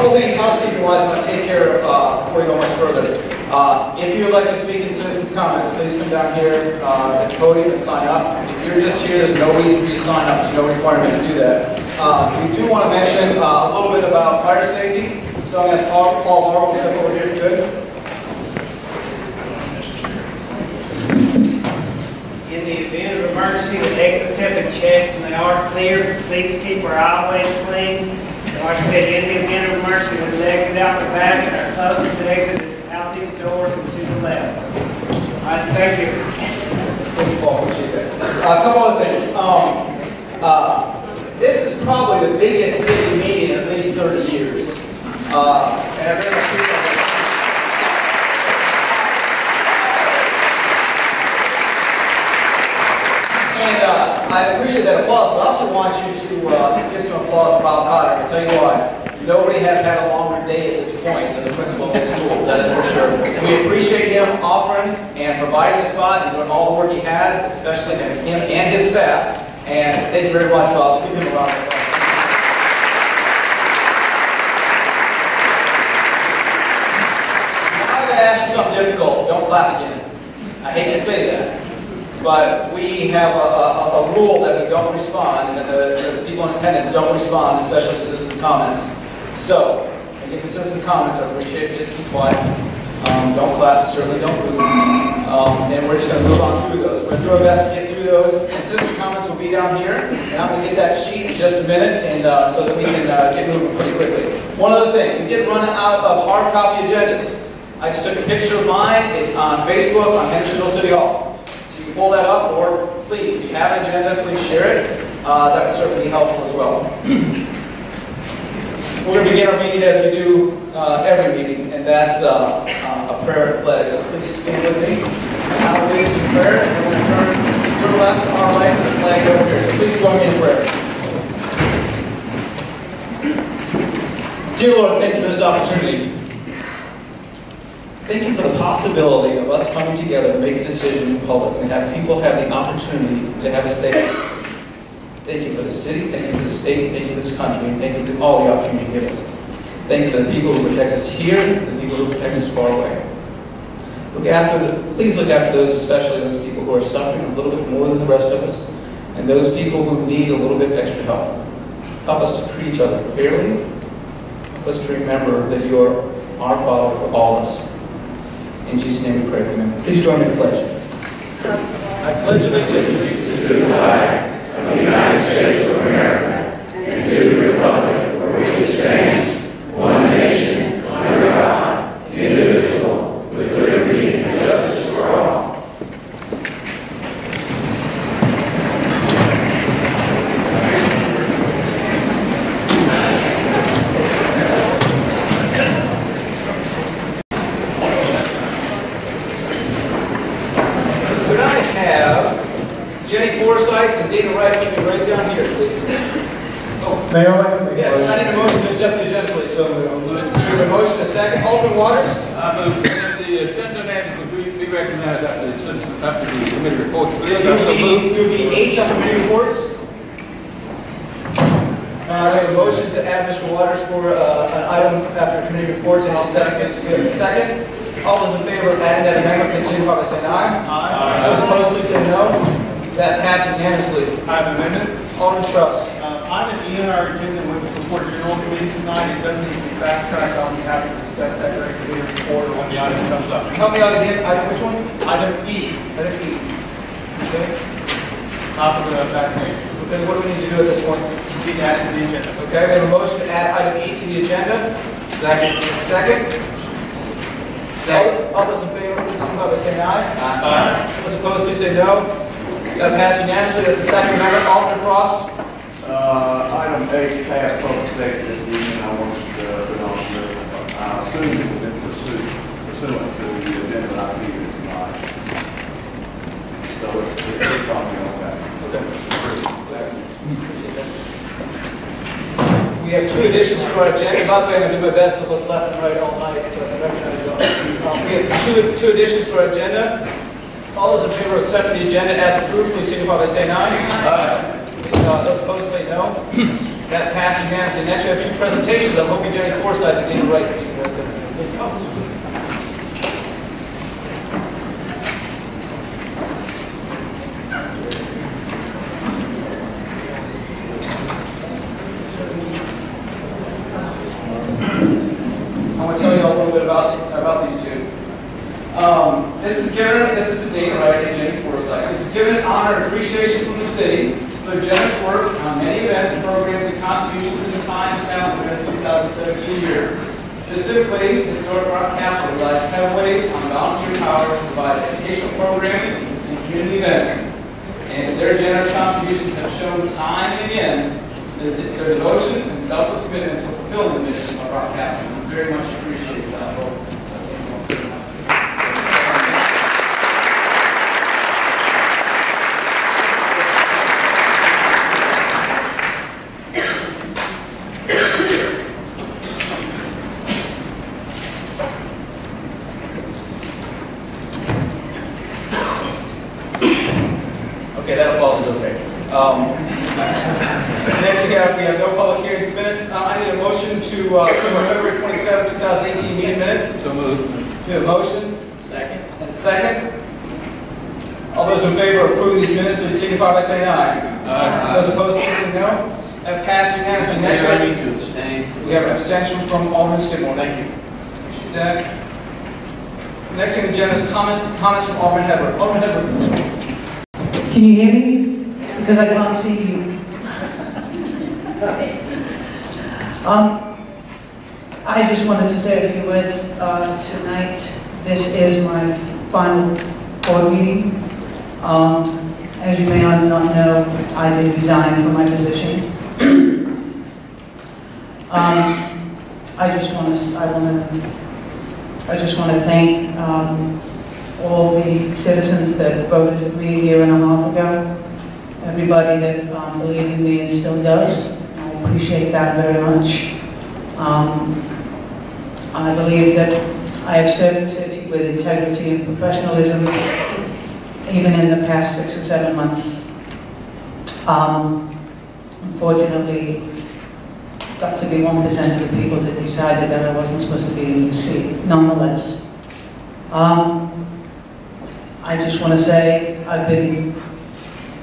couple things housekeeping-wise I want to take care of before we go much further. If you would like to speak in citizens' comments, please come down here at the podium and sign up. If you're just here, there's no reason for you to sign up. There's no requirement to do that. We do want to mention a little bit about fire safety. So I'm going to ask Paul Harwell to step over here if you could. In the event of emergency, the exits have been checked and they are clear. Please keep our aisleways clean. Like I said, in the event of emergency, there's an exit out the back. Our closest exit is out these doors and to the left. All right, thank you. Thank you, Paul. Appreciate that. A couple other things. This is probably the biggest city meeting in at least 30 years. And I've been I appreciate that applause, but I also want you to give some applause to Bob Cotter. I'll tell you why. Nobody has had a longer day at this point than the principal of this school, that is for sure. And we appreciate him offering and providing the spot and doing all the work he has, especially him and his staff. And thank you very much, Bob. Let's give him a round of applause. Now I'm going to ask you something difficult. Don't clap again. I hate to say that. But we have a rule that we don't respond, and the people in attendance don't respond, especially to citizen comments. So, when you get to citizen comments, I appreciate it. Just keep quiet. Don't clap, certainly don't move. And we're just going to move on through those. We're going to do our best to get through those. And citizen comments will be down here, and I'm going to get that sheet in just a minute, and so that we can get moving pretty quickly. One other thing, we did run out of hard copy agendas. I just took a picture of mine. It's on Facebook on Hendersonville City Hall. Pull that up, or please, if you have an agenda, please share it. That would certainly be helpful as well. We're going to begin our meeting as we do every meeting, and that's a prayer and pledge. So please stand with me. Now we'll lead in prayer, and we're going to turn your left to our right to the flag over here. So please join me in prayer. Dear Lord, thank you for this opportunity. Thank you for the possibility of us coming together to make a decision in public and have people have the opportunity to have a say in this. Thank you for the city, thank you for the state, thank you for this country, and thank you for all the opportunity you give us. Thank you for the people who protect us here and the people who protect us far away. Please look after those, especially those people who are suffering a little bit more than the rest of us, and those people who need a little bit extra help. Help us to treat each other fairly. Help us to remember that you are our Father for all of us. In Jesus' name we pray, amen. Please join me in the pledge. I pledge allegiance to the flag of the United States of America and to the republic for which it stands, one nation, under God, indivisible, with liberty and justice for all. Mayor, yes, I need a motion to accept the agenda, please. So moved. A motion, a second. Alderman Waters? I move to accept the agenda and we recognize after the committee reports. You'll be H on committee reports. We have a motion to add Mr. Waters for an item after committee reports, and I'll second. Second. All those in favor of adding that amendment, please signify by saying aye. Aye. Those opposed, please say no. That passes unanimously. I have an amendment. Alderman Strauss. Item E on our agenda went before general committee tonight. It doesn't need to be fast-tracked. I'll be happy to discuss that during committee report or when the item comes up. Help me out again. Which one? Item E. Item E. Okay. Top of the back page. Okay, what do we need to do at this point? Need to add it to the agenda. Okay, we have a motion to add item E to the agenda. Second. Second. All those in favor, please signify by saying aye. Aye. Those opposed, please say no. That passes unanimously. That's the second amendment. Alderman Frost. Item A, pass public safety this evening. I want to put on the pursuant to the agenda I see here tonight. So it's talking on that. Okay. We have two additions to our agenda. By the way, I'm going to do my best to look left and right all night, so I recognize you. We have two additions to our agenda. All those in favor of accepting the agenda as approved, please signify by saying aye. Aye. Those opposed say no. That passed unanimously. Next, we have two presentations. I'm hoping Jenny Forsythe and Dana Wright can be I want to tell you all a little bit about these two. This is to Dana Wright and Jenny Forsythe. This is given in honor and appreciation from the city for their generous work on many events, programs, and contributions in the time and talent during the 2017 year. Specifically, Historic Rock Castle relies heavily on volunteer power to provide educational programming and community events. And their generous contributions have shown time and again their devotion and selfless commitment to fulfilling the mission of Rock Castle. And we very much appreciate that. Okay, that applause is okay. Next we have no public hearings minutes. I need a motion to February 27, 2018 meeting minutes. So moved. To a motion. Second. And a second. All those in favor of approving these minutes, please signify by saying aye. Aye. Those opposed, say no. That passed unanimously. Next, I need to abstain. we have an abstention from Alderman Skidmore. Thank you. Appreciate that. Next thing on the agenda is comments from Alderman Hedberg. Alderman Hedberg. Can you hear me? Because I can't see you. I just wanted to say a few words tonight. This is my final board meeting. As you may or not know, I did resign from my position. I just want to thank all the citizens that voted for me a year and a half ago. Everybody that believed in me and still does. I appreciate that very much. I believe that I have served the city with integrity and professionalism, even in the past 6 or 7 months. Unfortunately, got to be 1% of the people that decided that I wasn't supposed to be in the seat. Nonetheless, I just want to say I've been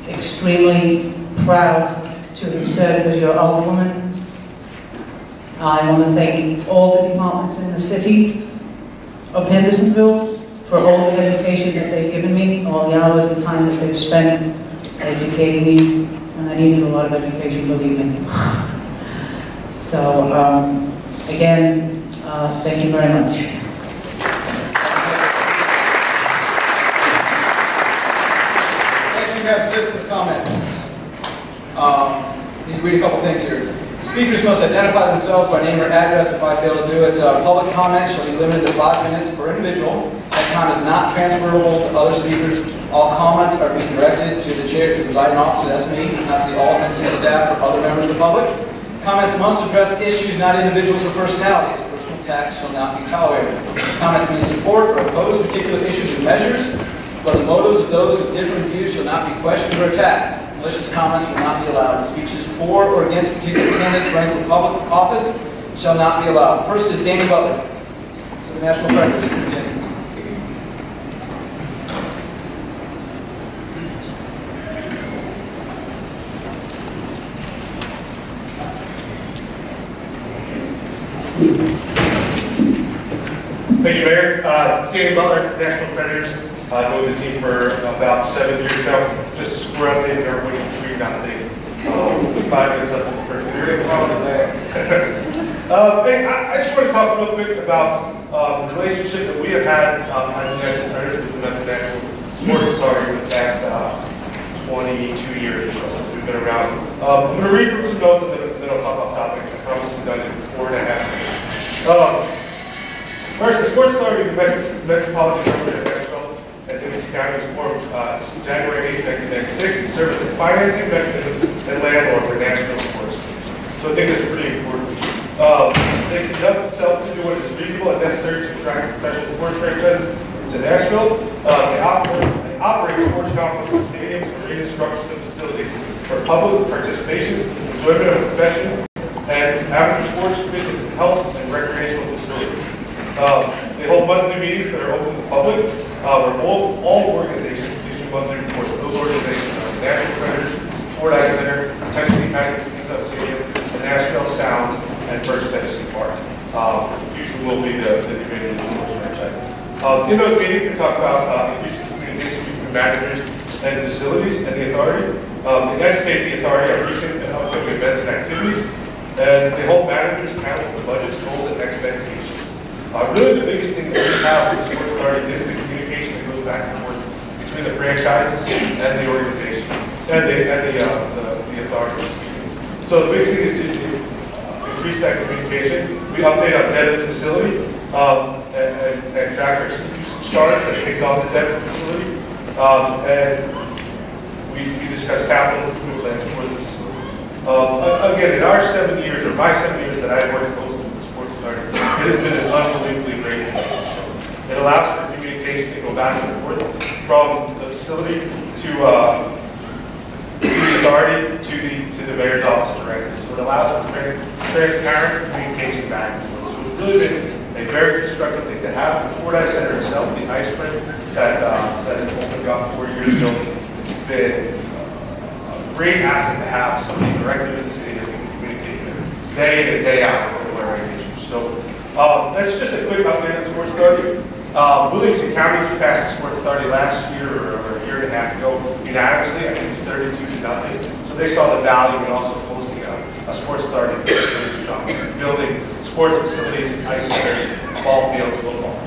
extremely proud to have served as your alderwoman. I want to thank all the departments in the city of Hendersonville for all the education that they've given me, all the hours and time that they've spent educating me, and I needed a lot of education, believe me. So, again, thank you very much. Have citizens' comments. Need to read a couple things here. Speakers must identify themselves by name or address if I fail to do it. Public comment shall be limited to 5 minutes per individual. That time is not transferable to other speakers. All comments are being directed to the chair, to the presiding officer, that's me, not to the aldermen, city staff, or other members of the public. Comments must address issues, not individuals or personalities. Personal attacks shall not be tolerated. Comments may support or oppose particular issues or measures, but the motives of those with different views shall not be questioned or attacked. Malicious comments will not be allowed. Speeches for or against particular candidates running for public office shall not be allowed. First is Danny Butler, the National President. Thank you, Mayor. Danny Butler, National Predators. I've known the team for about 7 years now. Just to square up in everybody between that thing. 5 minutes up on the first period. I just want to talk real quick about the relationship that we have had as National Predators with the National Sports Authority for the past 22 years or so since we've been around. I'm going to read from some notes and then I'll talk off topic. I promise we've done it in 4.5 minutes. First, the Sports Authority of the Metropolitan Government of Hendersonville and Henderson County was formed January 8, 1996 to serve as a financing mechanism and landlord for national sports. So I think that's pretty important. They conduct itself to do what is reasonable and necessary to attract professional sports franchises to Nashville. They operate sports complexes, stadiums, arenas, structures, and facilities for public participation enjoyment of a profession, and amateur sports, fitness, and health, and recreational facilities. They hold monthly meetings that are open to the public, where all organizations issue monthly reports. Those organizations are the National Predators, Ford Ice Center, Tennessee Titans, Nissan Stadium, the Nashville Sounds, and First Tennessee Park. Usually will be the division of sports franchises. In those meetings, they talk about increasing communication between managers and facilities and the authority. They educate the authority on recent and upcoming events and activities, and they hold managers accountable for budgets, goals, and expectations. Really, the biggest thing that we have with the sports authority is the communication that goes back and forth between the franchises and the organization and the authority. So the biggest thing is to increase that communication. We update on debt of the facility and track our usage charge that takes on the debt of the facility. And we discuss capital improvement plans for the facility. Again, in our 7 years, or my 7 years that I've worked closely with the sports authority, it has been an unbelievably great relationship. It allows for communication to go back and forth from the facility to the authority to the mayor's office directly. So it allows for transparent communication back and forth. So it's really been a very constructive thing to have. The Ford Ice Center itself, the ice rink that opened up 4 years ago, it's been a great asset to have somebody directly with the city that we can communicate with day in and day out with our organization. So that's just a quick update on the sports authority. Williamson County just passed the sports authority last year or a year and a half ago unanimously. I think it's 32-0. So they saw the value in also hosting a sports authority building sports facilities, ice centers, ball fields, football.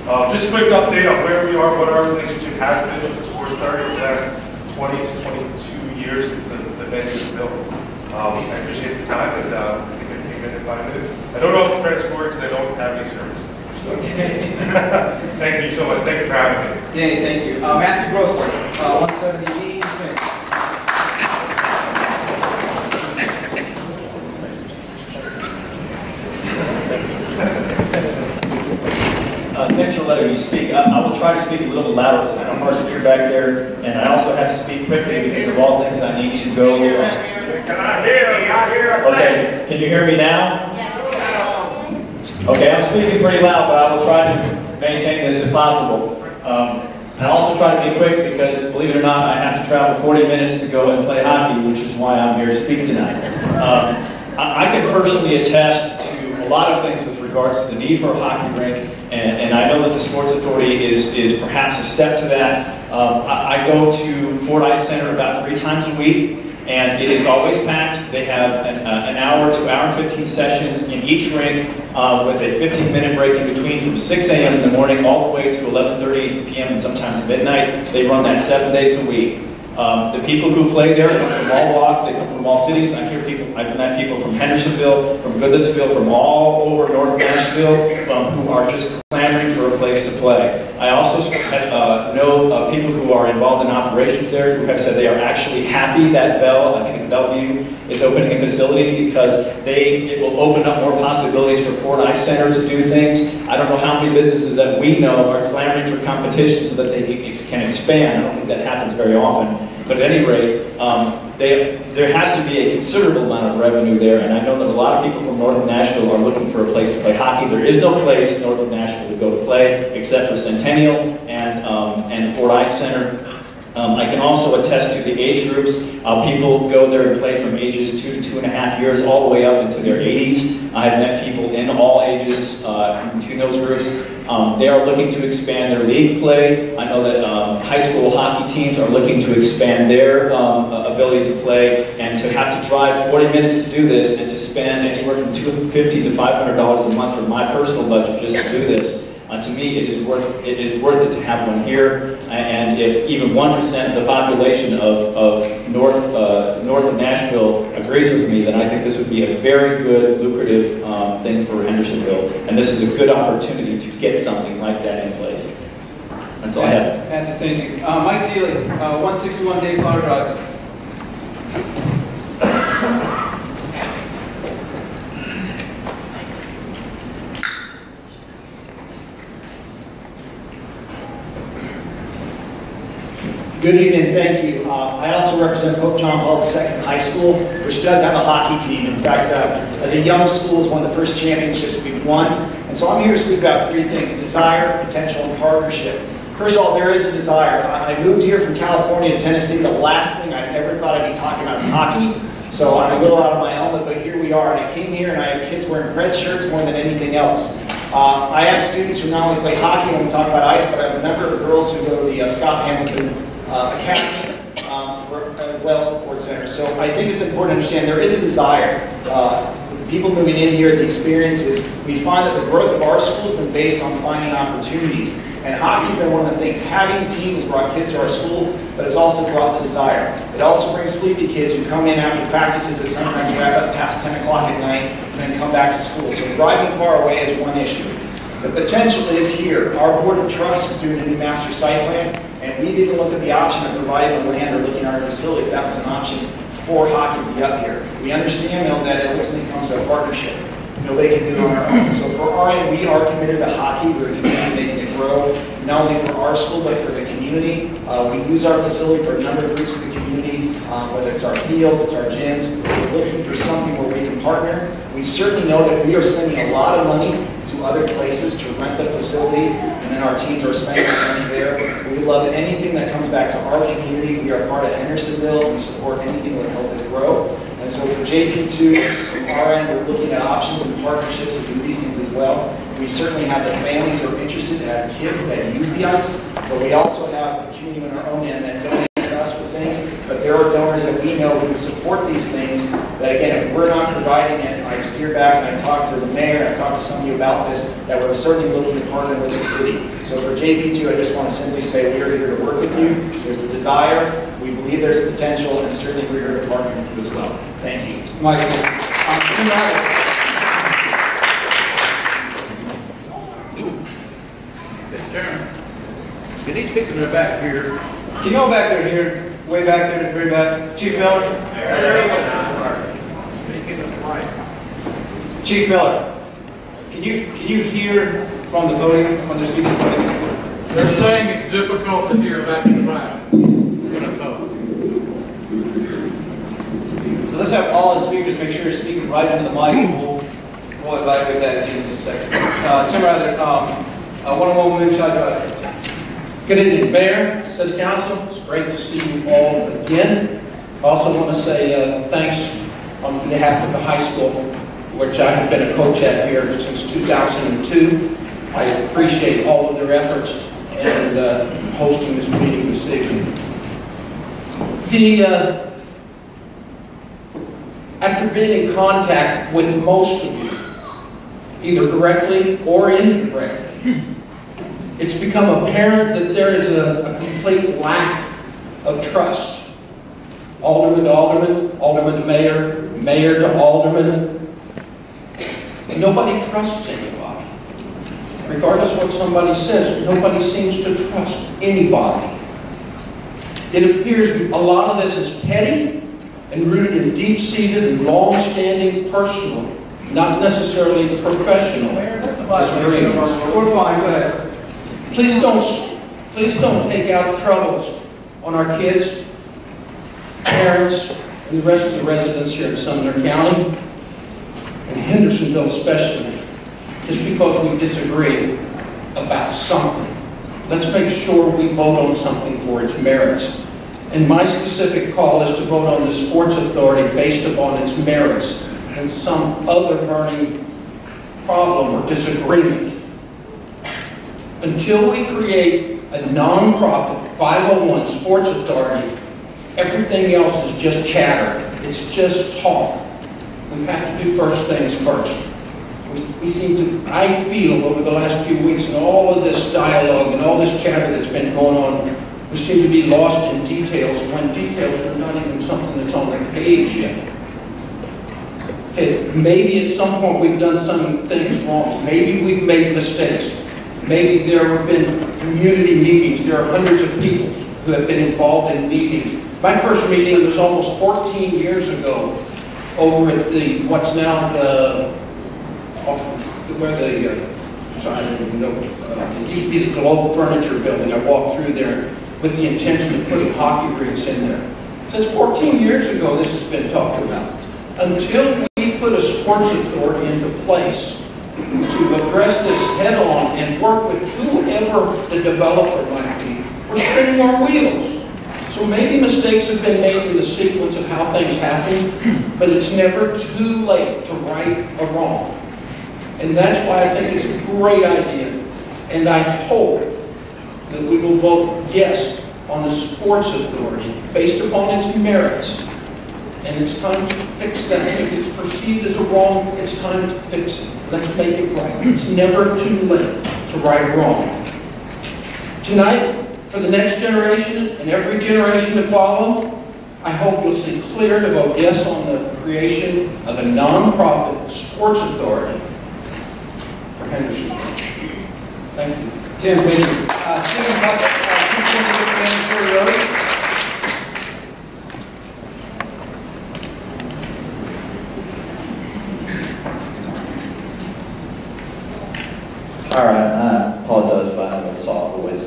So, just a quick update on where we are, what our relationship has been with the sports authority over the last 20 to 22 years since the venue was built. I appreciate the time, and I think I came in 5 minutes. I don't know if the press works, I don't have any service. So. Thank you so much. Thank you for having me. Danny, thank you. Matthew Grossler, 170 Smith. Thanks for letting me speak. I will try to speak a little louder so I don't hard to hear back there, and I also have to speak quickly because of all things I need to go. Can I hear you? Okay, can you hear me now? Okay, I'm speaking pretty loud, but I will try to maintain this if possible. I also try to be quick because, believe it or not, I have to travel 40 minutes to go and play hockey, which is why I'm here to speak tonight. I can personally attest to a lot of things with regards to the need for a hockey rink, and I know that the Sports Authority is perhaps a step to that. I go to Ford Ice Center about 3 times a week, and it is always packed. They have an hour to hour and 15 sessions in each rink with a 15-minute break in between from 6 a.m. in the morning all the way to 11:30 p.m. and sometimes midnight. They run that 7 days a week. The people who play there come from all walks, they come from all cities. I've met people from Hendersonville, from Goodlettsville, from all over North Nashville who are just clamoring for a place to play. I also know people who are involved in operations there who have said they are actually happy that I think it's Bellevue, is opening a facility because it will open up more possibilities for Ford Ice Center to do things. I don't know how many businesses that we know are clamoring for competition so that they can expand. I don't think that happens very often. But at any rate, there has to be a considerable amount of revenue there, and I know that a lot of people from north of Nashville are looking for a place to play hockey. There is no place north of Nashville to go to play except for Centennial and Ford Ice Center. I can also attest to the age groups. People go there and play from ages 2 to 2.5 years all the way up into their 80s. I've met people in all ages between those groups. They are looking to expand their league play. I know that high school hockey teams are looking to expand their ability to play, and to have to drive 40 minutes to do this and to spend anywhere from $250 to $500 a month from my personal budget just to do this. To me, it is worth it to have one here. And if even 1% of the population of north of Nashville agrees with me, then I think this would be a very good, lucrative thing for Hendersonville. And this is a good opportunity to get something like that in place. That's all I have. Matthew, thank you. Mike Daly, 161 Dave Flower Drive. Good evening, thank you. I also represent Pope John Paul II High School, which does have a hockey team. In fact, as a young school, it's one of the first championships we've won. And so I'm here to speak about three things: desire, potential, and partnership. First of all, there is a desire. I moved here from California to Tennessee. The last thing I ever thought I'd be talking about is hockey. So I'm a little out of my element, but here we are. And I came here and I have kids wearing red shirts more than anything else. I have students who not only play hockey when we talk about ice, but I have a number of girls who go to the Scott Hamilton Academy for Well Sports Center. So I think it's important to understand there is a desire. People moving in here, the experiences, we find that the growth of our school has been based on finding opportunities. And hockey's been one of the things. Having a team has brought kids to our school, but it's also brought the desire. It also brings sleepy kids who come in after practices that sometimes wrap up past 10 o'clock at night and then come back to school. So driving far away is one issue. The potential is here. Our Board of Trust is doing a new master site plan, and we've even looked at the option of providing the land or looking at our facility if that was an option for hockey to be up here. We understand, though, that it ultimately comes to a partnership. Nobody can do it on our own. So for our end, we are committed to hockey. We're committed to making it grow, not only for our school, but for the community. We use our facility for a number of groups of the community, whether it's our fields, it's our gyms. We're looking for something where we can partner. We certainly know that we are sending a lot of money to other places to rent the facility, and then our teams are spending money there. We love anything that comes back to our community. We are part of Hendersonville. We support anything that will help it grow. And so for JP2, from our end, we're looking at options and partnerships to do these things as well. We certainly have the families who are interested to have kids that use the ice, but we also have a community on our own end that donate to us for things. But there are donors that we know who support these things that, again, if we're not providing it, I steer back and I talk to the mayor, I talk to some of you about this, that we're certainly looking to partner with the city. So for JP2, I just want to simply say we are here to work with you. There's a desire. We believe there's potential, and certainly we're here to partner with you as well. Thank you. Mike. Mr. Chairman, can these people in the back here, can you go back there and hear, way back there, very back? Chief Miller? Speaking of the mic. Chief Miller, can you hear from the podium when they're speaking from the podium? They're saying it's difficult to hear back in the back. So let's have all the speakers make sure you're speaking right into the mic. We'll evaluate that in just a second. Tim Ryder, one-on-one women shot about it. Good evening, Mayor, City Council. It's great to see you all again. I also want to say thanks on behalf of the high school, which I have been a coach at here since 2002. I appreciate all of their efforts and hosting this meeting this evening. After being in contact with most of you, either directly or indirectly, it's become apparent that there is a complete lack of trust. Alderman to alderman, alderman to mayor, mayor to alderman. Nobody trusts anybody. Regardless of what somebody says, nobody seems to trust anybody. It appears a lot of this is petty and rooted in deep-seated and long-standing personal, not necessarily professional disagreements. We're fine, go ahead. Please don't take out troubles on our kids, parents, and the rest of the residents here in Sumner County, and Hendersonville especially, just because we disagree about something. Let's make sure we vote on something for its merits. And my specific call is to vote on the sports authority based upon its merits and some other burning problem or disagreement. Until we create a non-profit 501 sports authority, everything else is just chatter. It's just talk. We have to do first things first. We seem to, I feel over the last few weeks and all of this dialogue and all this chatter that's been going on, we seem to be lost in details when details are not even something that's on the page yet. Okay, maybe at some point we've done some things wrong. Maybe we've made mistakes. Maybe there have been community meetings. There are hundreds of people who have been involved in meetings. My first meeting was almost 14 years ago over at the, what's now the, where the, sorry, I don't even know, it used to be the Global Furniture Building. I walked through there. with the intention of putting hockey rinks in there. Since 14 years ago, this has been talked about. Until we put a sports authority into place to address this head-on and work with whoever the developer might be, we're spinning our wheels. So maybe mistakes have been made in the sequence of how things happen, but it's never too late to right a wrong. And that's why I think it's a great idea. And I hope that we will vote yes on the sports authority based upon its merits. And it's time to fix that. If it's perceived as a wrong, it's time to fix it. Let's make it right. It's never too late to right a wrong. Tonight, for the next generation and every generation to follow, I hope you'll see clear to vote yes on the creation of a non-profit sports authority for Hendersonville. Thank you. Tim, thank you. Stephen Puck, 228 Sandsbury Road. All right, I apologize if I have a soft voice.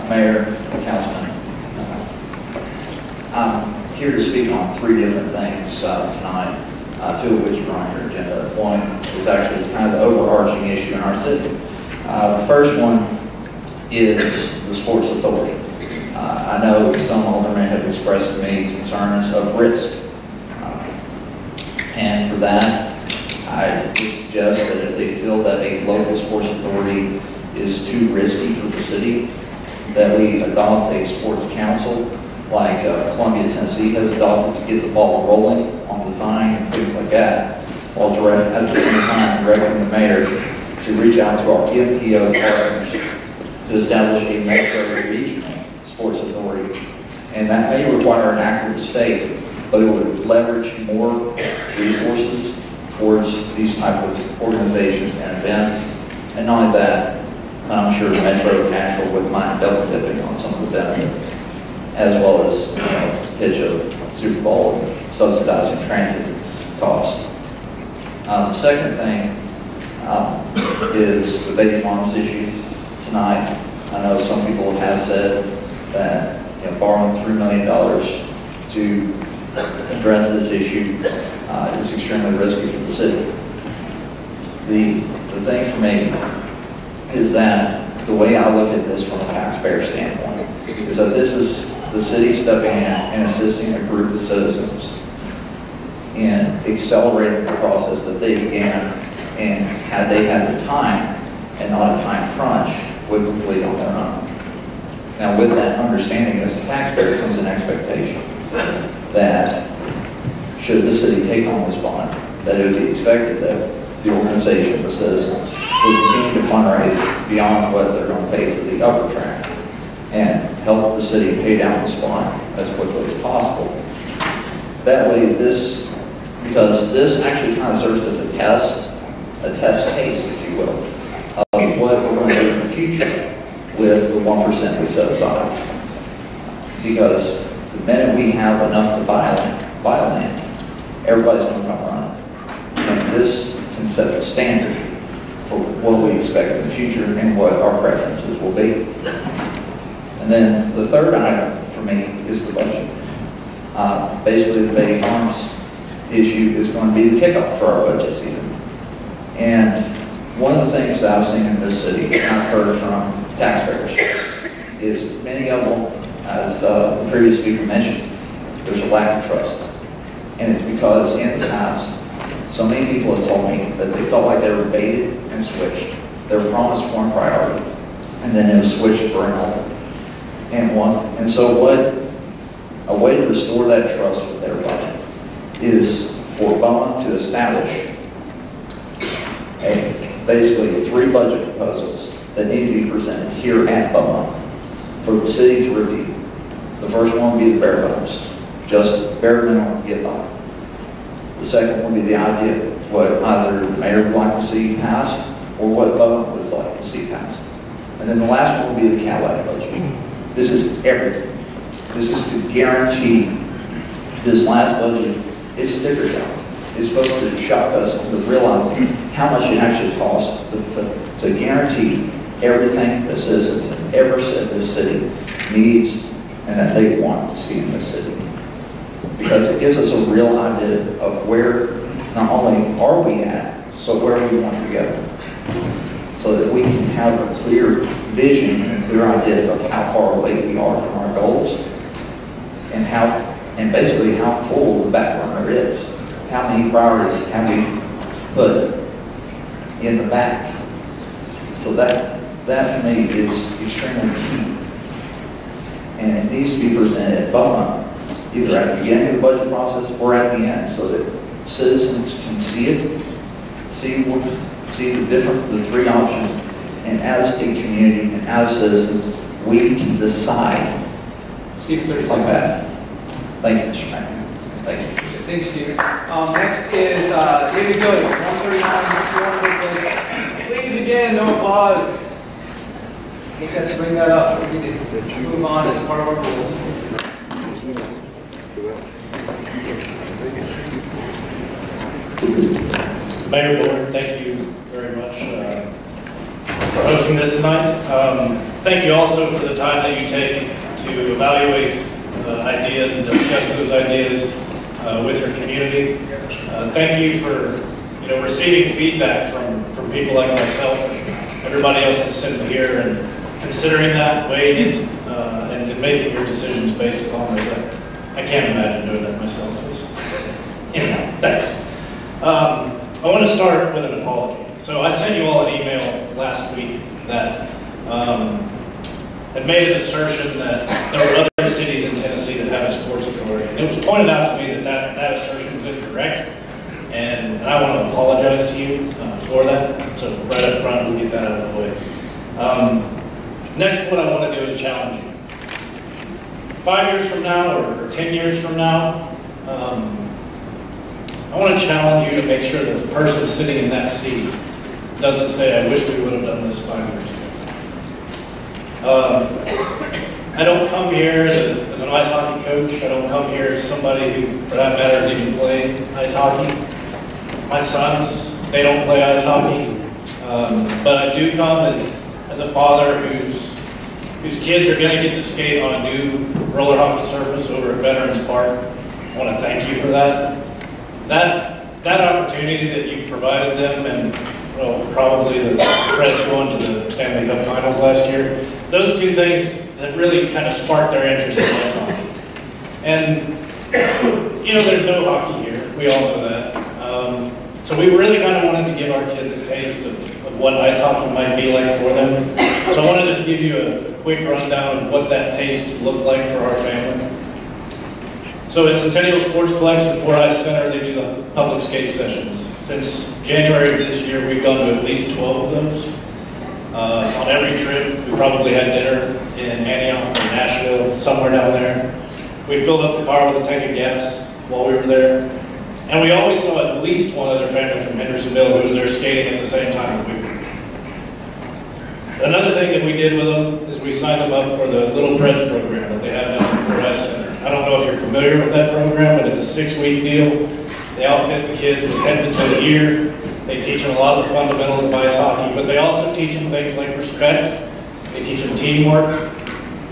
Mayor, Councilman, I'm here to speak on three different things tonight, two of which are on your agenda. One is actually kind of the overarching issue in our city. The first one is the sports authority. I know some aldermen have expressed to me concerns of risk. And for that, I would suggest that if they feel that a local sports authority is too risky for the city, that we adopt a sports council like Columbia, Tennessee has adopted to get the ball rolling on design and things like that, while at the same time directing the mayor to reach out to our MPO partners to establish a metro regional sports authority. And that may require an act of the state, but it would leverage more resources towards these type of organizations and events. And not only that, I'm sure Metro Nashville wouldn't mind double dipping on some of the benefits, as well as pitch of Super Bowl and subsidizing transit costs. The second thing is the baby farms issue tonight. I know some people have said that borrowing $3 million to address this issue is extremely risky for the city. The thing for me is that the way I look at this from a taxpayer standpoint is that this is the city stepping in and assisting a group of citizens in accelerating the process that they began, and had they had the time and not a time crunch, would complete on their own. Now with that understanding as a taxpayer comes an expectation that should the city take on this bond, that it would be expected that the organization, the citizens, will continue to fundraise beyond what they're going to pay for the upper track and help the city pay down this bond as quickly as possible. That way because this actually kind of serves as a test case, if you will, of what we're going to do in the future with the 1% we set aside. Because the minute we have enough to buy land, everybody's going to come running. And this can set the standard for what we expect in the future and what our preferences will be. And then the third item for me is the budget. Basically, the baby farms issue is going to be the kickoff for our budget season. And one of the things that I've seen in this city, and I've heard from taxpayers, is many of them, as the previous speaker mentioned, there's a lack of trust. And it's because in the past, so many people have told me that they felt like they were baited and switched. They were promised one priority, and then it was switched for another. And so a way to restore that trust with everybody is for BOMA to establish basically 3 budget proposals that need to be presented here at BOMA for the city to review. The first one will be the bare bones, just bare minimum get by. The second will be the idea of what either the mayor would like to see passed or what BOMA would like to see passed. And then the last one will be the Cadillac budget. This is everything. This is to guarantee this last budget is sticker shock. It's supposed to shock us into realizing how much it actually costs to guarantee everything that citizens ever said this city needs and that they want to see in this city. Because it gives us a real idea of where not only are we at, but where we want to go. So that we can have a clear vision and a clear idea of how far away we are from our goals and basically how full the back burner is. How many priorities have we put in the back? So that for me is extremely key. And it needs to be presented at BOMA, either at the beginning of the budget process or at the end, so that citizens can see it, see the three options, and as a community and as citizens, we can decide. Steve, 30 like seconds. that. Thank you, Mr. Mayor. Thank you. Thank you, Stephen. Next is David Gillies, 139, 400. Please, again, no applause. I think I have to bring that up. We need to move on as part of our rules. Mayor Board, thank you very much for hosting this tonight. Thank you also for the time that you take to evaluate ideas and discuss those ideas with your community. Thank you for receiving feedback from people like myself and everybody else that's sitting here and considering that, weighing it, and making your decisions based upon those. I can't imagine doing that myself. Anyhow, thanks. I want to start with an apology. So I sent you all an email last week that had made an assertion that there were other cities in Tennessee that have a sports authority. And it was pointed out to me that that assertion was incorrect. And I want to apologize to you for that. So right up front, we'll get that out of the way. Next, what I want to do is challenge you. 5 years from now or 10 years from now, I want to challenge you to make sure that the person sitting in that seat doesn't say, I wish we would have done this 5 years ago. I don't come here as an ice hockey coach. I don't come here as somebody who, for that matter, is even playing ice hockey. My sons, they don't play ice hockey. But I do come as a father whose kids are going to get to skate on a new roller hockey surface over at Veterans Park. I want to thank you for that. That opportunity that you provided them, and well, probably the Preds going to the Stanley Cup Finals last year, those two things that really kind of sparked their interest in ice hockey. And there's no hockey here. We all know that. So we really kind of wanted to give our kids a taste of what ice hockey might be like for them. So I want to just give you a quick rundown of what that taste looked like for our family. So at Centennial Sportsplex and Fort Ice Center, they do the public skate sessions. Since January of this year, we've gone to at least 12 of those. On every trip, we probably had dinner in Antioch or Nashville, somewhere down there. We filled up the car with a tank of gas while we were there. And we always saw at least one other family from Hendersonville who was there skating at the same time that we were. Another thing that we did with them is we signed them up for the Little Preds program that they have down at Fort Ice Center. I don't know if you're familiar with that program, but it's a 6-week deal. They outfit the kids with head-to-toe gear. They teach them a lot of the fundamentals of ice hockey, but they also teach them things like respect. They teach them teamwork,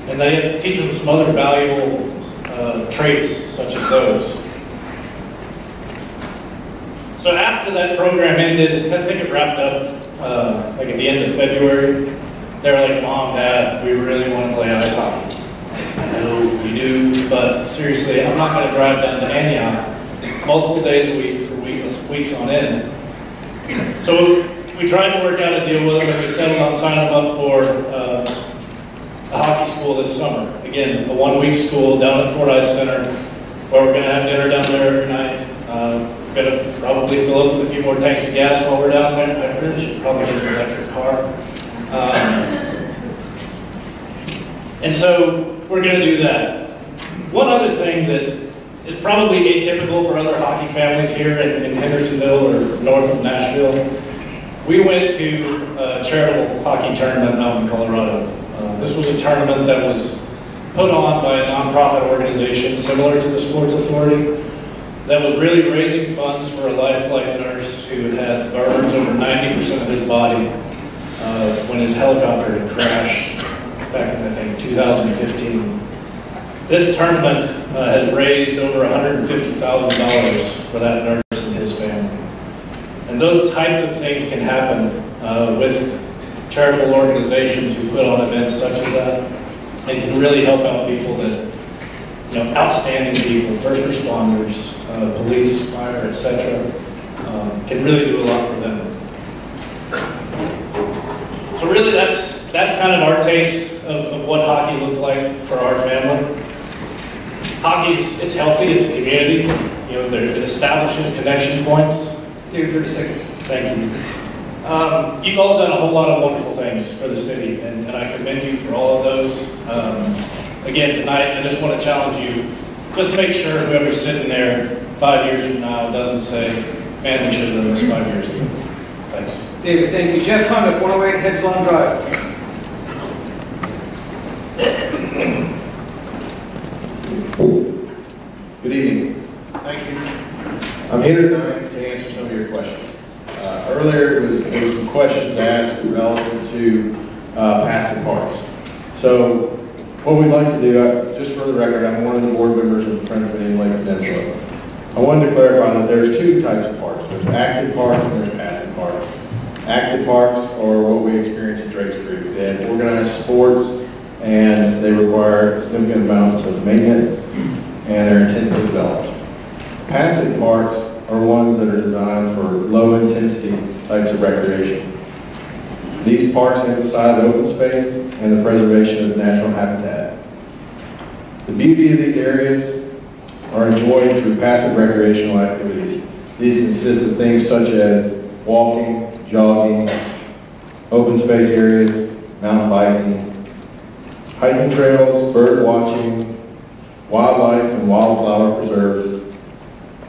and they teach them some other valuable traits such as those. So after that program ended, I think it wrapped up like at the end of February. They were like, Mom, Dad, we really want to play ice hockey. I know we do, but seriously, I'm not going to drive down to Antioch multiple days a week for weeks on end. So we tried to work out a deal with them, and we settled on signing them up for a hockey school this summer. Again, a 1-week school down at Fort Ice Center, where we're going to have dinner down there every night. We're going to probably fill up with a few more tanks of gas while we're down there. I really should probably get an electric car. And so we're going to do that. One other thing that is probably atypical for other hockey families here in Hendersonville or north of Nashville, we went to a charitable hockey tournament out in Colorado. This was a tournament that was put on by a nonprofit organization similar to the Sports Authority that was really raising funds for a life-flight nurse who had burns over 90% of his body when his helicopter had crashed back in, I think, 2015. This tournament has raised over $150,000 for that nurse and his family. And those types of things can happen with charitable organizations who put on events such as that. They can really help out people that, outstanding people, first responders, police, fire, etc. Can really do a lot for them. So really that's kind of our taste of what hockey looked like for our family. It's healthy, it's a community. It establishes connection points. David, 30 seconds. Thank you. You've all done a whole lot of wonderful things for the city, and I commend you for all of those. Again, tonight, I just want to challenge you. Just make sure whoever's sitting there 5 years from now doesn't say, man, we should have done this 5 years ago. Thanks. David, thank you. Jeff Conniff, 108 Hendersonville Drive. Good evening. Thank you. I'm here tonight to answer some of your questions. Earlier, there was some questions asked relative to passive parks. So, what we'd like to do, just for the record, I'm one of the board members of the Friends of Indian Lake Peninsula. I wanted to clarify that there's two types of parks. There's active parks and there's passive parks. Active parks are what we experience at Drake's Creek. They have organized sports and they require significant amounts of maintenance and are intensely developed. Passive parks are ones that are designed for low-intensity types of recreation. These parks emphasize open space and the preservation of natural habitat. The beauty of these areas are enjoyed through passive recreational activities. These consist of things such as walking, jogging, open space areas, mountain biking, hiking trails, bird watching, wildlife and wildflower preserves,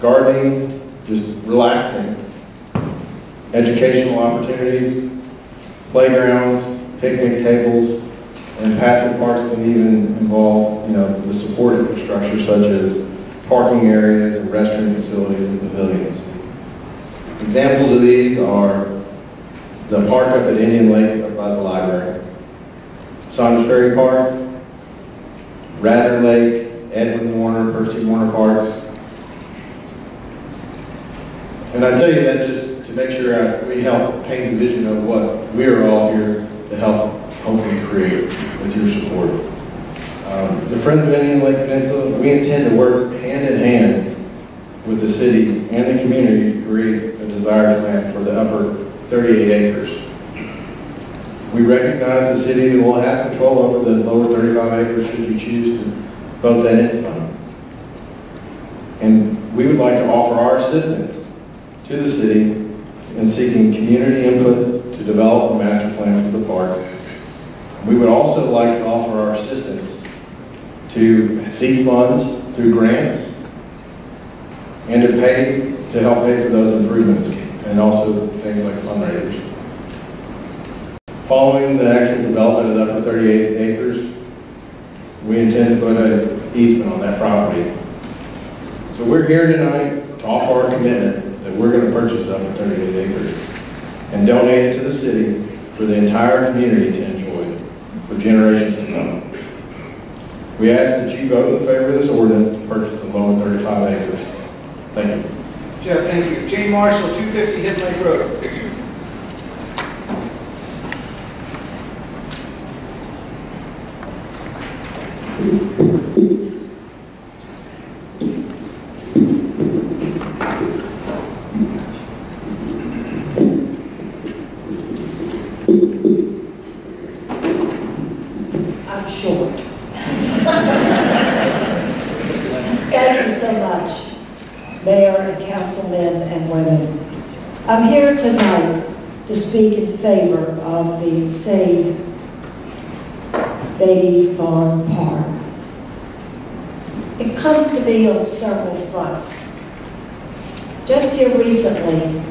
gardening, just relaxing, educational opportunities, playgrounds, picnic tables, and passive parks can even involve, the support infrastructure such as parking areas and restroom facilities and pavilions. Examples of these are the park up at Indian Lake up by the library, Saunders Ferry Park, Radnor Lake, Edwin Warner, Percy Warner Parks. And I tell you that just to make sure we help paint the vision of what we are all here to help hopefully create with your support. The Friends of Indian Lake Peninsula, we intend to work hand in hand with the city and the community to create a desired plan for the upper 38 acres. We recognize the city will have control over the lower 35 acres should you choose to vote that into them. And we would like to offer our assistance to the city in seeking community input to develop a master plan for the park. We would also like to offer our assistance to seek funds through grants and to help pay for those improvements and also things like fundraisers. Following the actual development of the upper 38 acres, we intend to put an easement on that property. So we're here tonight to offer our commitment that we're going to purchase the upper 38 acres and donate it to the city for the entire community to enjoy for generations to come. We ask that you vote in favor of this ordinance to purchase the lower 35 acres. Thank you. Jeff, thank you. Jane Marshall, 250 Hidden Lake Road. I'm short. Thank you so much, Mayor and councilmen and women. I'm here tonight to speak in favor of the Save Beatty Farm Park. It comes to me on several fronts. Just here recently,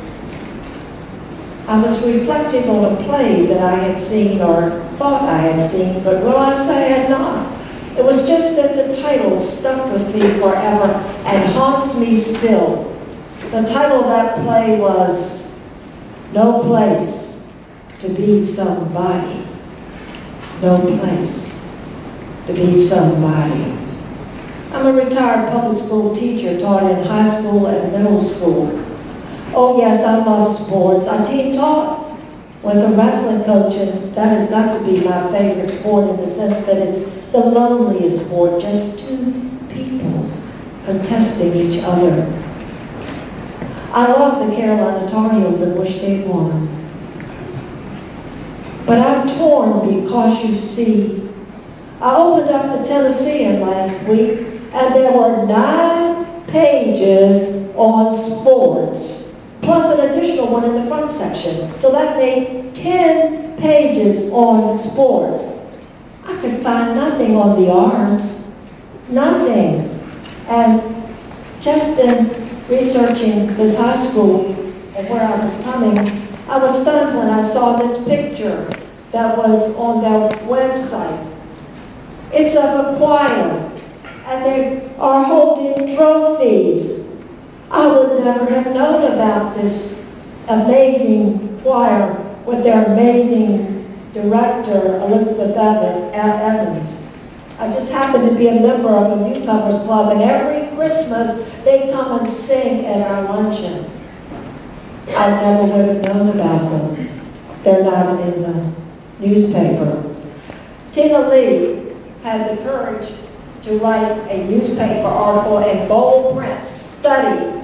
I was reflecting on a play that I had seen or thought I had seen, but realized I had not. It was just that the title stuck with me forever and haunts me still. The title of that play was No Place to Be Somebody. no place to be somebody. I'm a retired public school teacher, taught in high school and middle school. Oh yes, I love sports. I team taught with a wrestling coach, and that has got to be my favorite sport in the sense that it's the loneliest sport, just two people contesting each other. I love the Carolina Tar Heels and wish they'd won. But I'm torn because, you see, I opened up the Tennessean last week and there were 9 pages on sports, plus an additional one in the front section. So that made 10 pages on sports. I could find nothing on the arts, nothing. And just in researching this high school and where I was coming, I was stunned when I saw this picture that was on their website. It's of a choir, and they are holding trophies. I would never have known about this amazing choir with their amazing director, Elizabeth Evans. I just happen to be a member of a newcomers club, and every Christmas they come and sing at our luncheon. I never would have known about them. They're not in the newspaper. Tina Lee had the courage to write a newspaper article in bold print, study,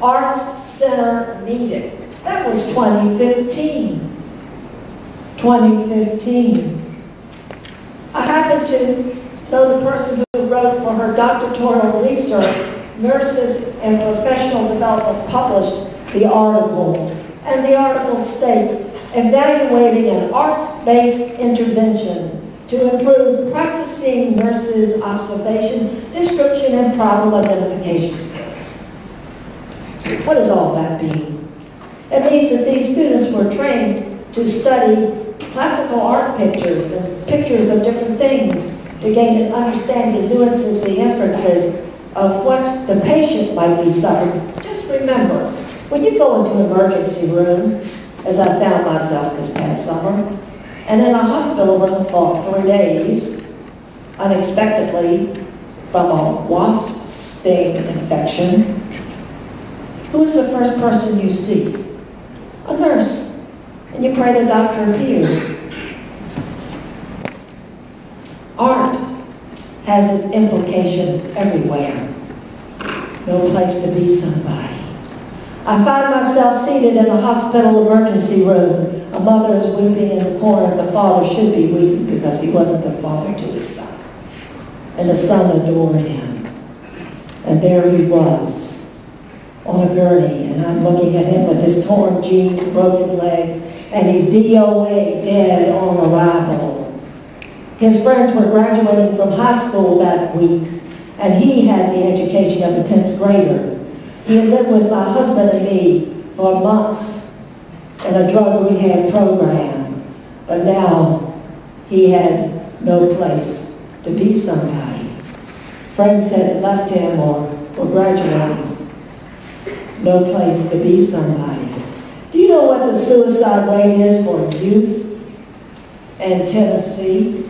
Arts Center needed. That was 2015. 2015. I happen to know the person who wrote for her doctoral research, Nurses in Professional Development, published the article. And the article states, evaluating an arts-based intervention to improve practicing nurses' observation, description, and problem identification skills. What does all that mean? It means that these students were trained to study classical art pictures and pictures of different things to gain an understanding of nuances and inferences of what the patient might be suffering. Just remember, when you go into an emergency room, as I found myself this past summer, and in a hospital room for 3 days, unexpectedly, from a wasp sting infection, who's the first person you see? A nurse. And you pray the doctor appears. Art has its implications everywhere. No place to be somebody. I find myself seated in a hospital emergency room. A mother is weeping in the corner, and the father should be weeping because he wasn't a father to his son. And the son adored him. And there he was, on a gurney, and I'm looking at him with his torn jeans, broken legs, and he's DOA, dead on arrival. His friends were graduating from high school that week, and he had the education of a 10th grader. He had lived with my husband and me for months in a drug rehab program, but now he had no place to be somebody. Friends had left him or were graduating. No place to be somebody. Do you know what the suicide rate is for youth in Tennessee?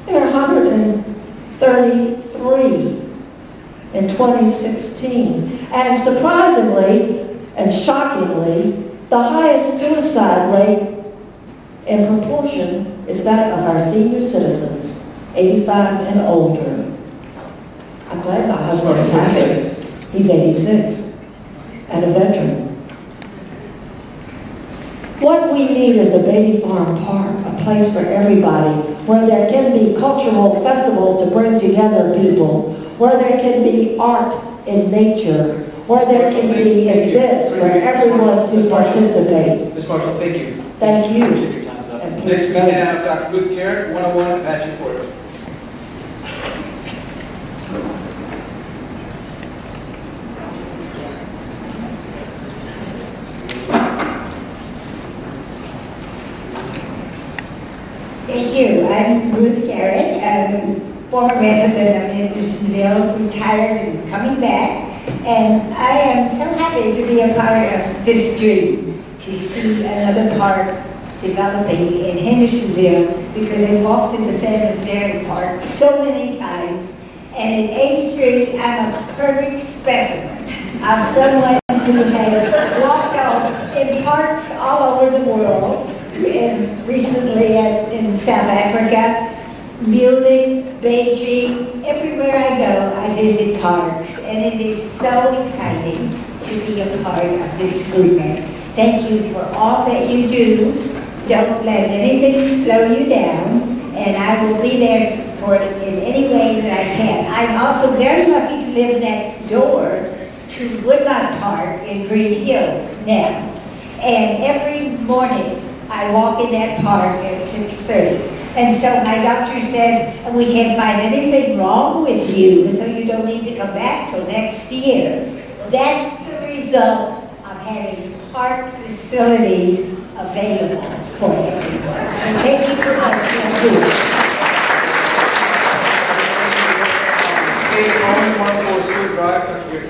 There are 133 in 2016. And surprisingly and shockingly, the highest suicide rate in proportion is that of our senior citizens, 85 and older. I'm glad my husband is happy. He's 86 and a veteran. What we need is a Baby Farm Park, a place for everybody, where there can be cultural festivals to bring together people, where there can be art in nature, where there can be events for everyone to participate. Ms. Marshall, thank you. Thank you. Your time's up. Next we have Dr. Ruth Garrett, 101 Apache Porter. Thank you. I'm Ruth Garrett, former resident of Hendersonville, retired and coming back. And I am so happy to be a part of this dream, to see another park developing in Hendersonville, because I walked in the Santa's Dairy Park so many times. And in '83, I'm a perfect specimen of someone who has walked on in parks all over the world, as recently in South Africa, Munich, Beijing, everywhere I go, I visit parks, and it is so exciting to be a part of this movement. Thank you for all that you do. Don't let anything slow you down, and I will be there to support it in any way that I can. I'm also very lucky to live next door to Woodlawn Park in Green Hills now, and every morning I walk in that park at 6:30. And so my doctor says, we can't find anything wrong with you, so you don't need to come back till next year. That's the result of having park facilities available for everyone. So thank you for what you do. Hey, Roman, 104 Stewart Drive, come here.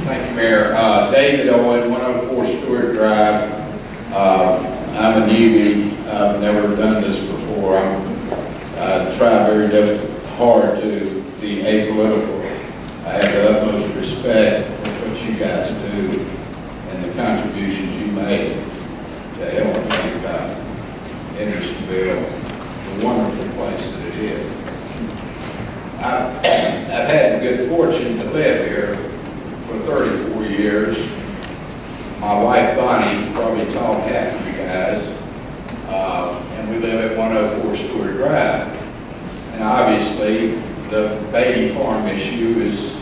Thank you, Mayor. David Owen, 104 Stewart Drive. I'm a newbie. I've never done this before. I try very hard to be apolitical. I have the utmost respect for what you guys do and the contributions you make to help think about Hendersonville, the wonderful place that it is. I've had the good fortune to live here for 34 years. My wife Bonnie probably taught half of you guys, and we live at 104 Stewart Drive. And obviously, the baby farm issue is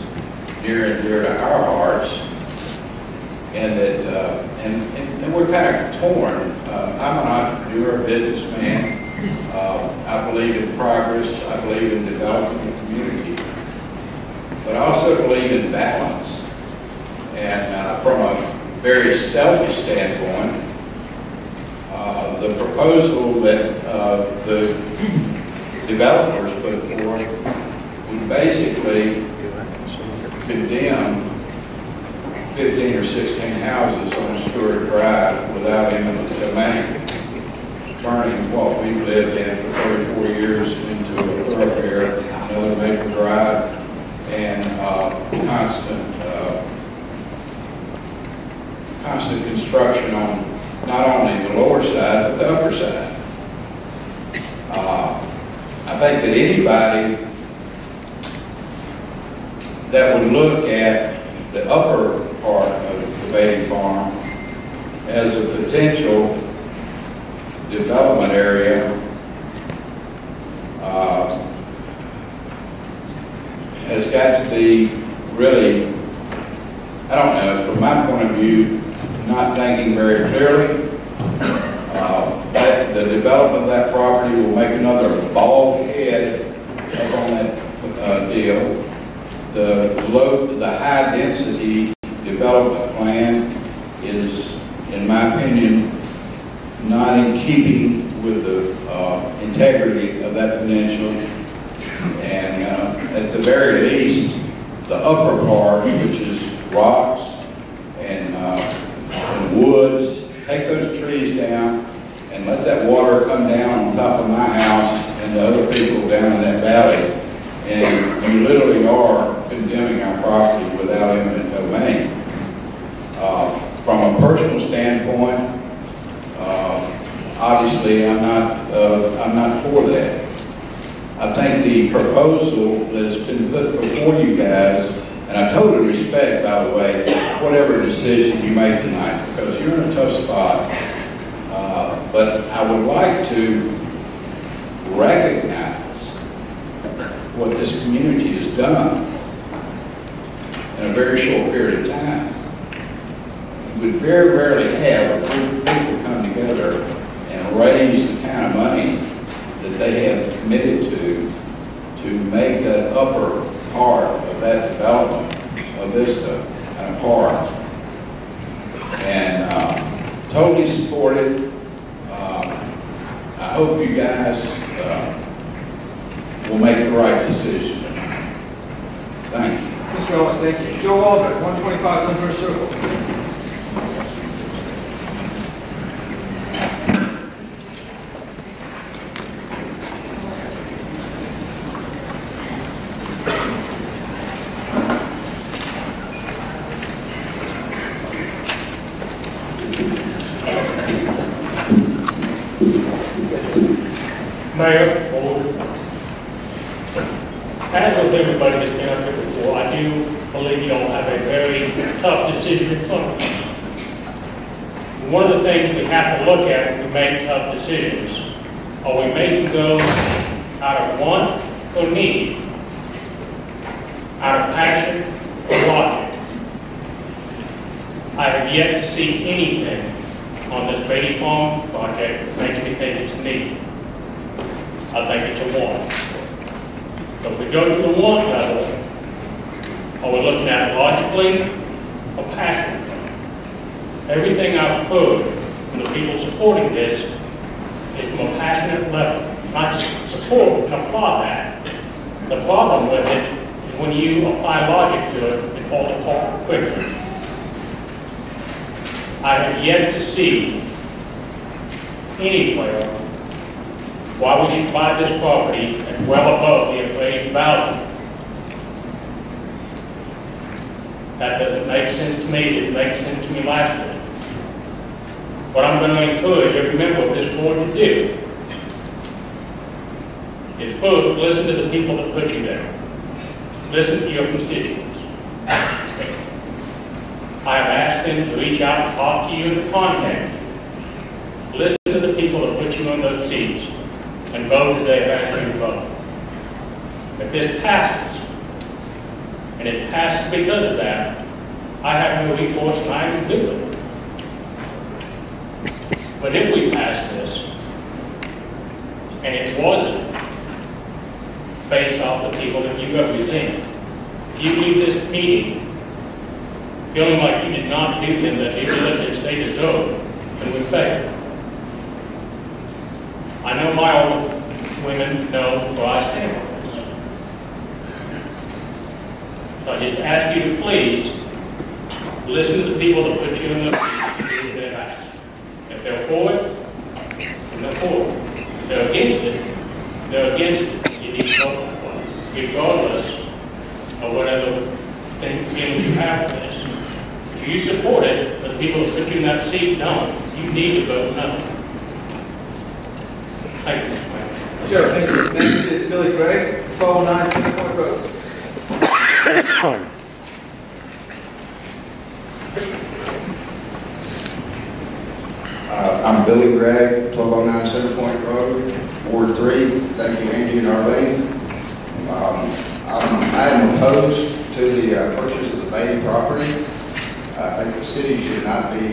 near and dear to our hearts, and that and we're kind of torn. I'm an entrepreneur, a businessman. I believe in progress. I believe in developing the community, but I also believe in balance. And from a very selfish standpoint, the proposal that the developers put forth would basically condemn 15 or 16 houses on Stewart Drive without eminent domain, turning what we've lived in for 34 years into a thoroughfare, another major drive, and constant construction on not only the lower side, but the upper side. I think that anybody that would look at the upper part of the baby farm as a potential development area has got to be really, I don't know, from my point of view, not thinking very clearly. The development of that property will make another bald head up on that deal. The high density development plan is, in my opinion, not in keeping with the integrity of that peninsula. And at the very least, the upper part, which is rocks and woods, take those trees down and let that water come down on top of my house and the other people down in that valley. And you literally are condemning our property without eminent domain. From a personal standpoint, obviously I'm not for that. I think the proposal that's been put before you guys, and I totally respect, by the way, whatever decision you make tonight, because you're in a tough spot. But I would like to recognize what this community has done in a very short period of time. You would very rarely have a group of people come together and raise the kind of money that they have committed to make that upper part of that development, a vista and a park. And totally support it. I hope you guys will make the right decision. Thank you. Mr. Owen, thank you. Joe Aldrich, 125 Windhurst Circle. Mayor, Board, as with everybody that's been up here before, I do believe you all have a very tough decision in front of you. One of the things we have to look at when we make tough decisions, are we making those out of want or need, out of passion or logic? I have yet to see anything on the Brady Farm project that makes me think it's a need. I think it's a want. So if we go to the want level, are we looking at it logically or passionately? Everything I've heard from the people supporting this is from a passionate level. Not support and applaud that. The problem with it is when you apply logic to it, it falls apart quickly. I have yet to see anywhere why we should buy this property at well above the appraised value. That doesn't make sense to me. It didn't make sense to me last week. What I'm going to encourage every member of this board to do is first listen to the people that put you there. Listen to your constituents. I have asked them to reach out and talk to you and to contact you. Listen to the people that put you in those seats and vote as they have asked you to vote. If this passes, and it passes because of that, I have no recourse and I can do it. But if we pass this, and it wasn't based off the people that you represent, if you leave this meeting feeling like you did not give them the due diligence they deserve, then we failed. I know my old women know where I stand on this. So I just ask you to please listen to the people that put you in the position they've asked. If they're for it, then they're for it. If they're against it, they're against it. You need to vote for it, regardless of whatever feelings you have for this. If you support it, but the people that put you in that seat don't, you need to vote no. Thank you. Sure, thank you. Next is Billy Gregg, 1209 Center Point Road. I'm Billy Gregg, 1209 Center Point Road, Ward 3. Thank you, Andy and Arlene. I am opposed to the purchase of the Beatty property. I think the city should not be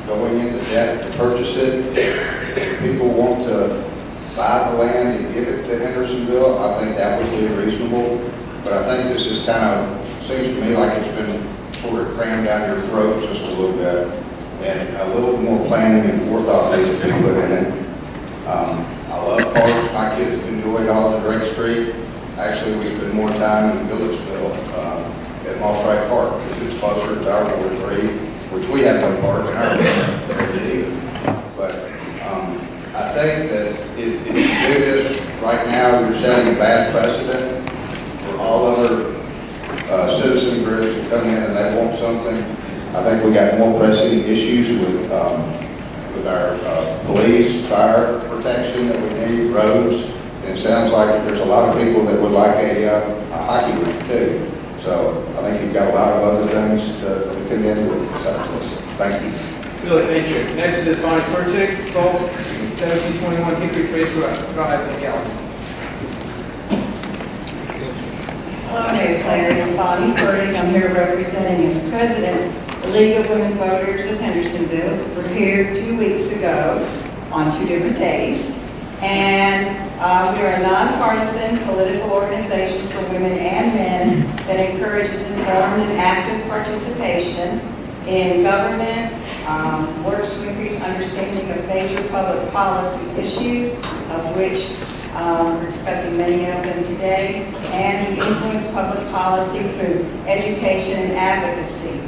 going into debt to purchase it. If people want to buy the land and give it to Hendersonville, I think that would be reasonable. But I think this is kind of, seems to me like it's been sort of crammed down your throat just a little bit. And a little more planning and forethought needs to be put in it. I love parks. My kids have enjoyed all the Drake Street. Actually, we spend more time in Milledgeville at Moss Wright Park because it's closer to our Ward 3, which we have no park in our ward either. But I think that if you do this right now, you're setting a bad precedent for all other citizen groups that come in and they want something. I think we got more pressing issues with our police, fire protection that we need, roads. And it sounds like there's a lot of people that would like a hockey rink too. So I think you've got a lot of other things to contend with besides this. Thank you. Billy, thank you. Next is Bonnie Furtick, 1721 Hickory Trace Drive in Galveston. Hello, Mayor Clary. I'm Bonnie Furtick. I'm here representing as president the League of Women Voters of Hendersonville. We're here 2 weeks ago on 2 different days. And we are a nonpartisan political organization for women and men that encourages informed and active participation in government, works to increase understanding of major public policy issues, of which we're discussing many of them today, and we influence public policy through education and advocacy.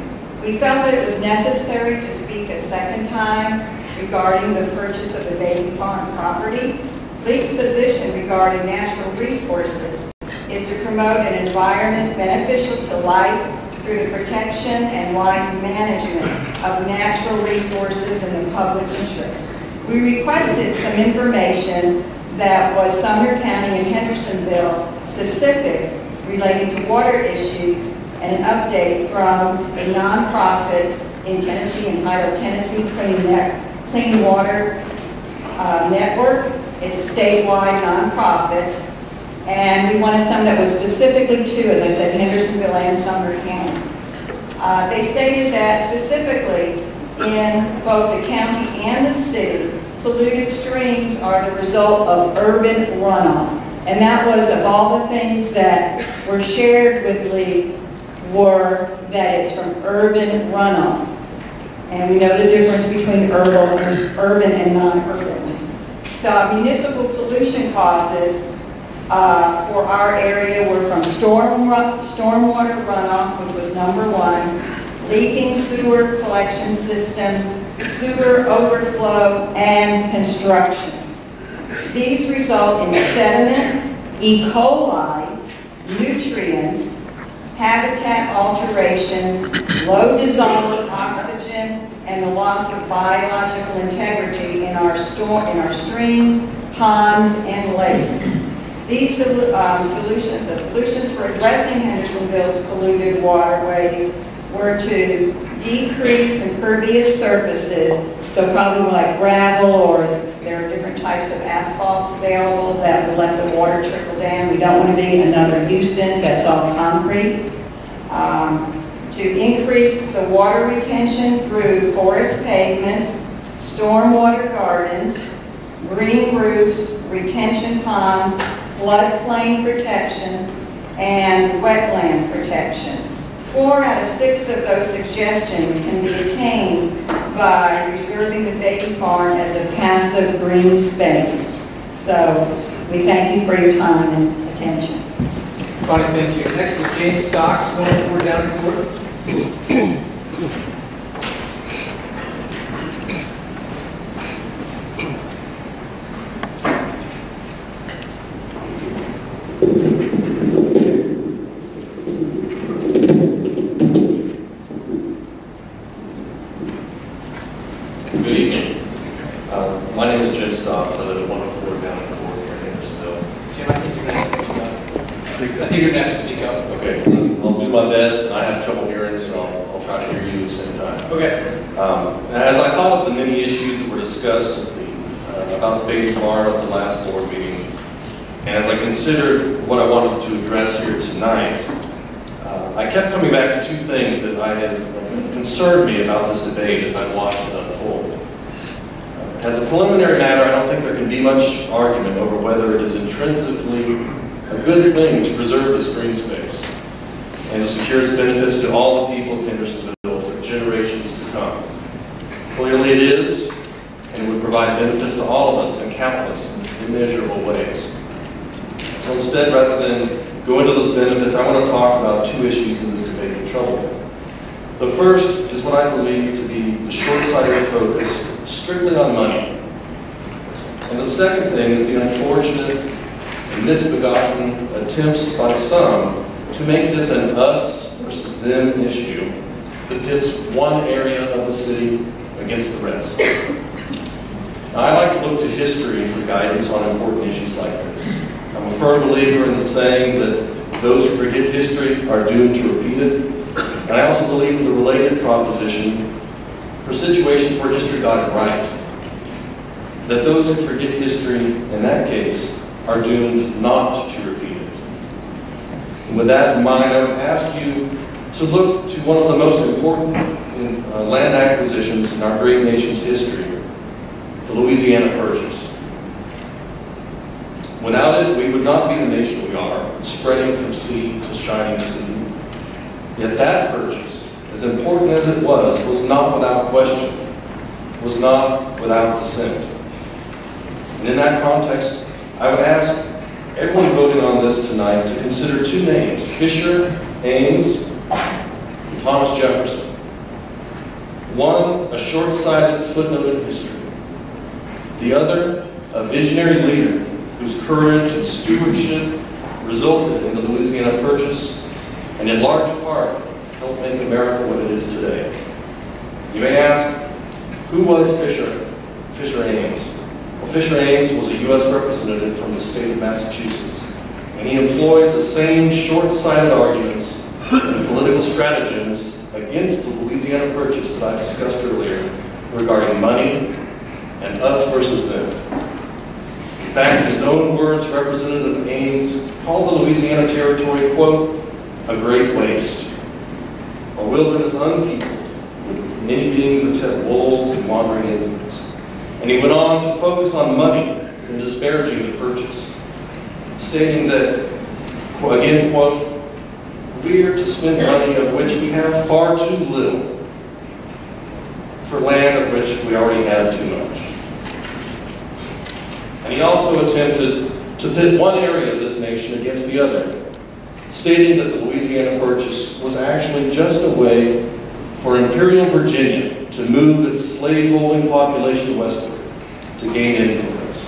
We felt that it was necessary to speak a second time regarding the purchase of the Baby Farm property. League's position regarding natural resources is to promote an environment beneficial to life through the protection and wise management of natural resources in the public interest. We requested some information that was Sumner County and Hendersonville specific relating to water issues and an update from a nonprofit in Tennessee entitled Tennessee Clean Water Network. It's a statewide nonprofit, and we wanted some that was specifically to, as I said, Hendersonville and Sumner County. They stated that specifically in both the county and the city, polluted streams are the result of urban runoff. And that was, of all the things that were shared with League, were that it's from urban runoff. And we know the difference between urban and non-urban. The municipal pollution causes for our area were from stormwater runoff, which was number one, leaking sewer collection systems, sewer overflow, and construction. These result in sediment, E. coli, nutrients, habitat alterations, low dissolved oxygen, and the loss of biological integrity in our streams, ponds, and lakes. These the solutions for addressing Hendersonville's polluted waterways were to decrease impervious surfaces, so probably like gravel, or there are different types of asphalts available that would let the water trickle down. We don't want to be another Houston that's all concrete. To increase the water retention through forest pavements, stormwater gardens, green roofs, retention ponds, floodplain protection, and wetland protection. 4 out of 6 of those suggestions can be attained by reserving the Baby Farm as a passive green space. So we thank you for your time and attention. Bonnie, thank you. Next is James Stocks, 104 Downingport. Good evening. My name is Jim Stocks. I live at 104 Downingport here in Hendersonville. Jim, I think you're going to have to speak up. I think you're going to have to speak up. Okay, I'll do my best, and I have trouble hearing, so I'll try to hear you at the same time. Okay. As I thought of the many issues that were discussed about the Baby Farm at the last board meeting, and as I considered what I wanted to address here tonight, I kept coming back to 2 things that concerned me about this debate as I watched it unfold. As a preliminary matter, I don't think there can be much argument over whether it is intrinsically a good thing to preserve this green space and to secure its benefits to all the people of Hendersonville for generations to come. Clearly it is, and would provide benefits to all of us in countless, immeasurable ways. So instead, rather than go into those benefits, I want to talk about 2 issues in this debate that trouble me. The first is what I believe to be the short-sighted focus strictly on money. And the second thing is the unfortunate and misbegotten attempts by some to make this an us versus them issue that pits one area of the city against the rest. Now, I like to look to history for guidance on important issues like this. I'm a firm believer in the saying that those who forget history are doomed to repeat it. And I also believe in the related proposition for situations where history got it right, that those who forget history in that case are doomed not to repeat it. And with that in mind, I would ask you to look to one of the most important land acquisitions in our great nation's history, the Louisiana Purchase. Without it, we would not be the nation we are, spreading from sea to shining sea. Yet that purchase, as important as it was not without question, was not without dissent. And in that context, I would ask everyone voting on this tonight to consider 2 names, Fisher Ames and Thomas Jefferson. One, a short-sighted footnote in history. The other, a visionary leader whose courage and stewardship resulted in the Louisiana Purchase and in large part helped make America what it is today. You may ask, who was Fisher Ames? Well, Fisher Ames was a U.S. representative from the state of Massachusetts, and he employed the same short-sighted arguments and political stratagems against the Louisiana Purchase that I discussed earlier regarding money and us versus them. In fact, in his own words, Representative Ames called the Louisiana Territory, quote, a great waste, a wilderness unpeopled with many beings except wolves and wandering Indians. And he went on to focus on money in disparaging the Purchase, stating that, again, quote, we are to spend money of which we have far too little for land of which we already have too much. And he also attempted to pit one area of this nation against the other, stating that the Louisiana Purchase was actually just a way for Imperial Virginia to move its slave-holding population westward to gain influence.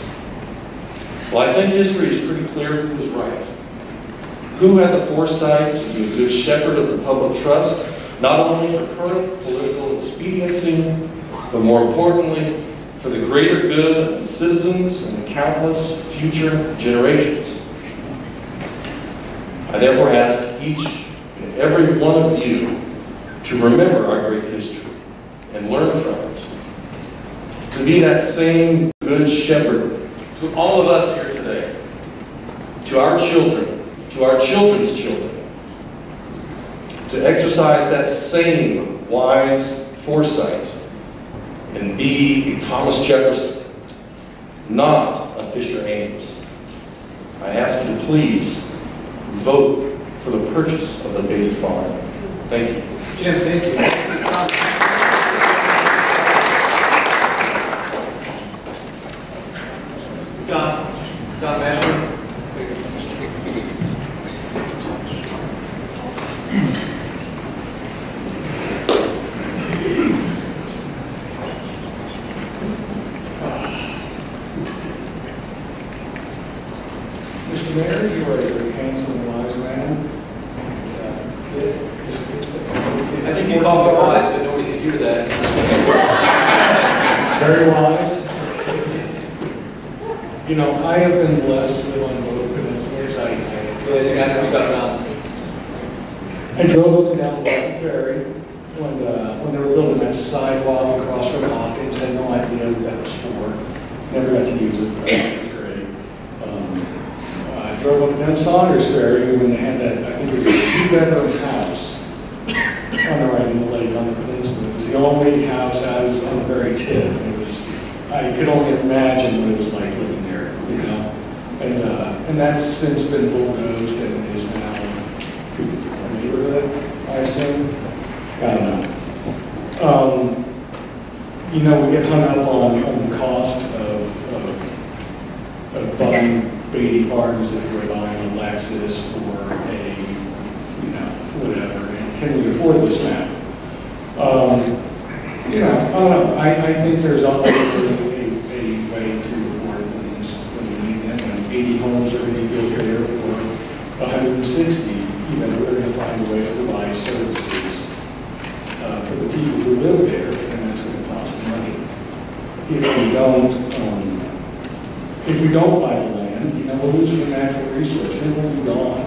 Well, I think history is pretty clear who was right. Who had the foresight to be a good shepherd of the public trust, not only for current political expediency, but more importantly, for the greater good of the citizens and the countless future generations. I therefore ask each and every one of you to remember our great history and learn from it. To be that same good shepherd to all of us here today, to our children, to our children's children, to exercise that same wise foresight and be a Thomas Jefferson, not a Fisher Ames. I ask you to please vote for the purchase of the Beatty Farm. Thank you. Jim, thank you. Scott Mashburn. Mr. Mayor, you are a very handsome and wise man. I think you called me wise, but nobody can hear that. Very wise. You know, I have been blessed to live on both peninsulas. You got to speak up now. I drove up and down the ferry when they were building that sidewalk across from Hawkins. Had no idea what that was for. Never got to use it, but it was great. I drove up and down Saunders Ferry when they had that, I think it was a 2-bedroom house on the right in the lake on the peninsula. It was the only house out on the very tip. It was, I could only imagine what it was like living there, you know. And that's since been bulldozed and is now a neighborhood, I assume. I don't know. You know, we get hung up on the cost of buying Beatty Farms if we're buying a Lexus or a, you know, whatever. And can we afford this now? You know, I don't know. I think there's always a way to afford things when we need them. And 80 homes are going to be built there for 160. You know, we're going to find a way to provide services for the people who live there, and that's going to cost money. If we don't buy the land, you know, we're losing a natural resource. It will be gone.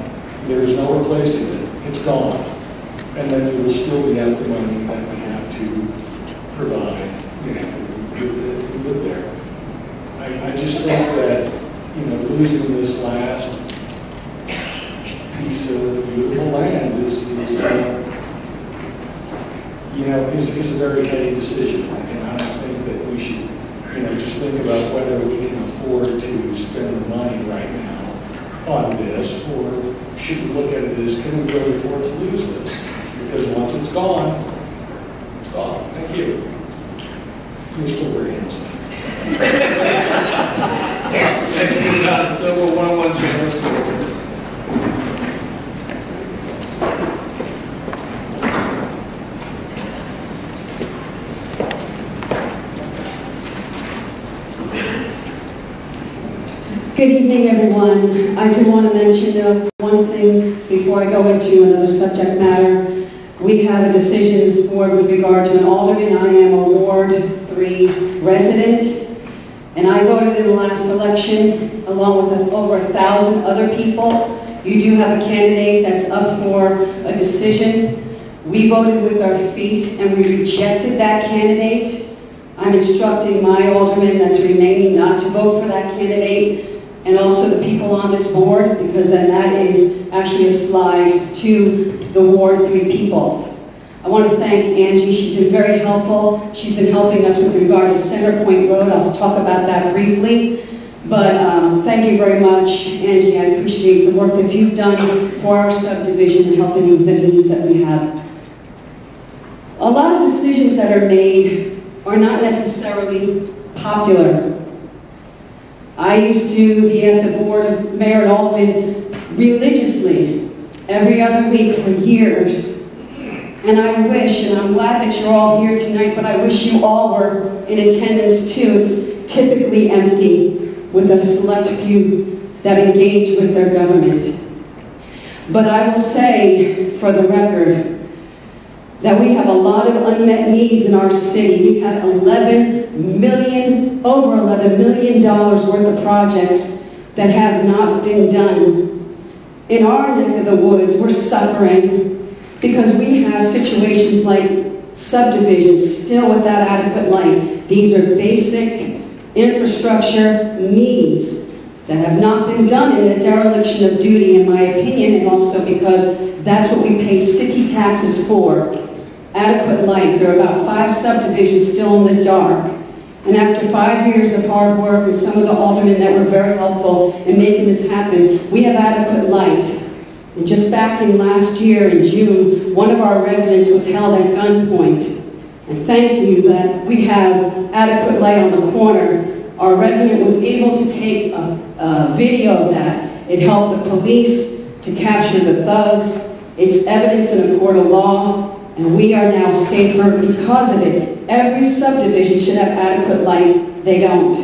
There is no replacing it. It's gone. And then we will still be out the money that we have to provide, you know, who live there. I just think that, you know, losing this last piece of beautiful land is a very heady decision. And I don't think that we should, you know, just think about whether we can afford to spend the money right now on this, or should we look at it as, can we really afford to lose this? Because once it's gone, it's gone. Thank you. You're still very handsome. Next to John Silver, 101 Chandler Street. Good evening, everyone. I do want to mention one thing before I go into another subject matter. We have a decision in this board with regard to an alderman. I am a Ward 3 resident, and I voted in the last election along with over 1,000 other people. You do have a candidate that's up for a decision. We voted with our feet and we rejected that candidate. I'm instructing my alderman that's remaining not to vote for that candidate, and also the people on this board, because then that is actually a slide to the Ward 3 people. I want to thank Angie. She's been very helpful. She's been helping us with regard to Center Point Road. I'll talk about that briefly. But thank you very much, Angie. I appreciate the work that you've done for our subdivision and helping with the needs that we have. A lot of decisions that are made are not necessarily popular. I used to be at the board of mayor and aldermen religiously every other week for years. And I wish, and I'm glad that you're all here tonight, but I wish you all were in attendance too. It's typically empty with a select few that engage with their government. But I will say, for the record, that we have a lot of unmet needs in our city. We have over $11 million worth of projects that have not been done. In our neck of the woods, we're suffering because we have situations like subdivisions still without adequate light. These are basic infrastructure needs that have not been done in a dereliction of duty, in my opinion, and also because that's what we pay city taxes for. Adequate light. There are about 5 subdivisions still in the dark. And after 5 years of hard work with some of the aldermen that were very helpful in making this happen, we have adequate light. And just back in last year, in June, one of our residents was held at gunpoint. And thank you that we have adequate light on the corner. Our resident was able to take a video of that. It helped the police to capture the thugs. It's evidence in a court of law. And we are now safer because of it. Every subdivision should have adequate light. They don't.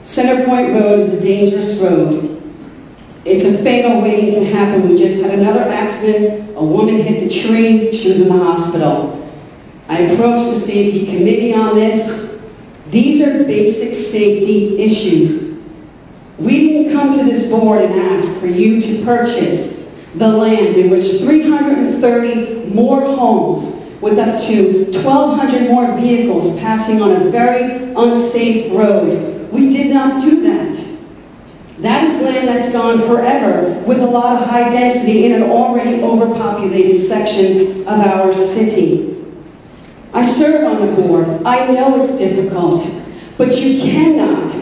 Center Point Road is a dangerous road. It's a fatal waiting to happen. We just had another accident. A woman hit the tree. She was in the hospital. I approached the safety committee on this. These are basic safety issues. We didn't come to this board and ask for you to purchase the land in which 330 more homes with up to 1,200 more vehicles passing on a very unsafe road. We did not do that. That is land that's gone forever with a lot of high density in an already overpopulated section of our city. I serve on the board. I know it's difficult, but you cannot,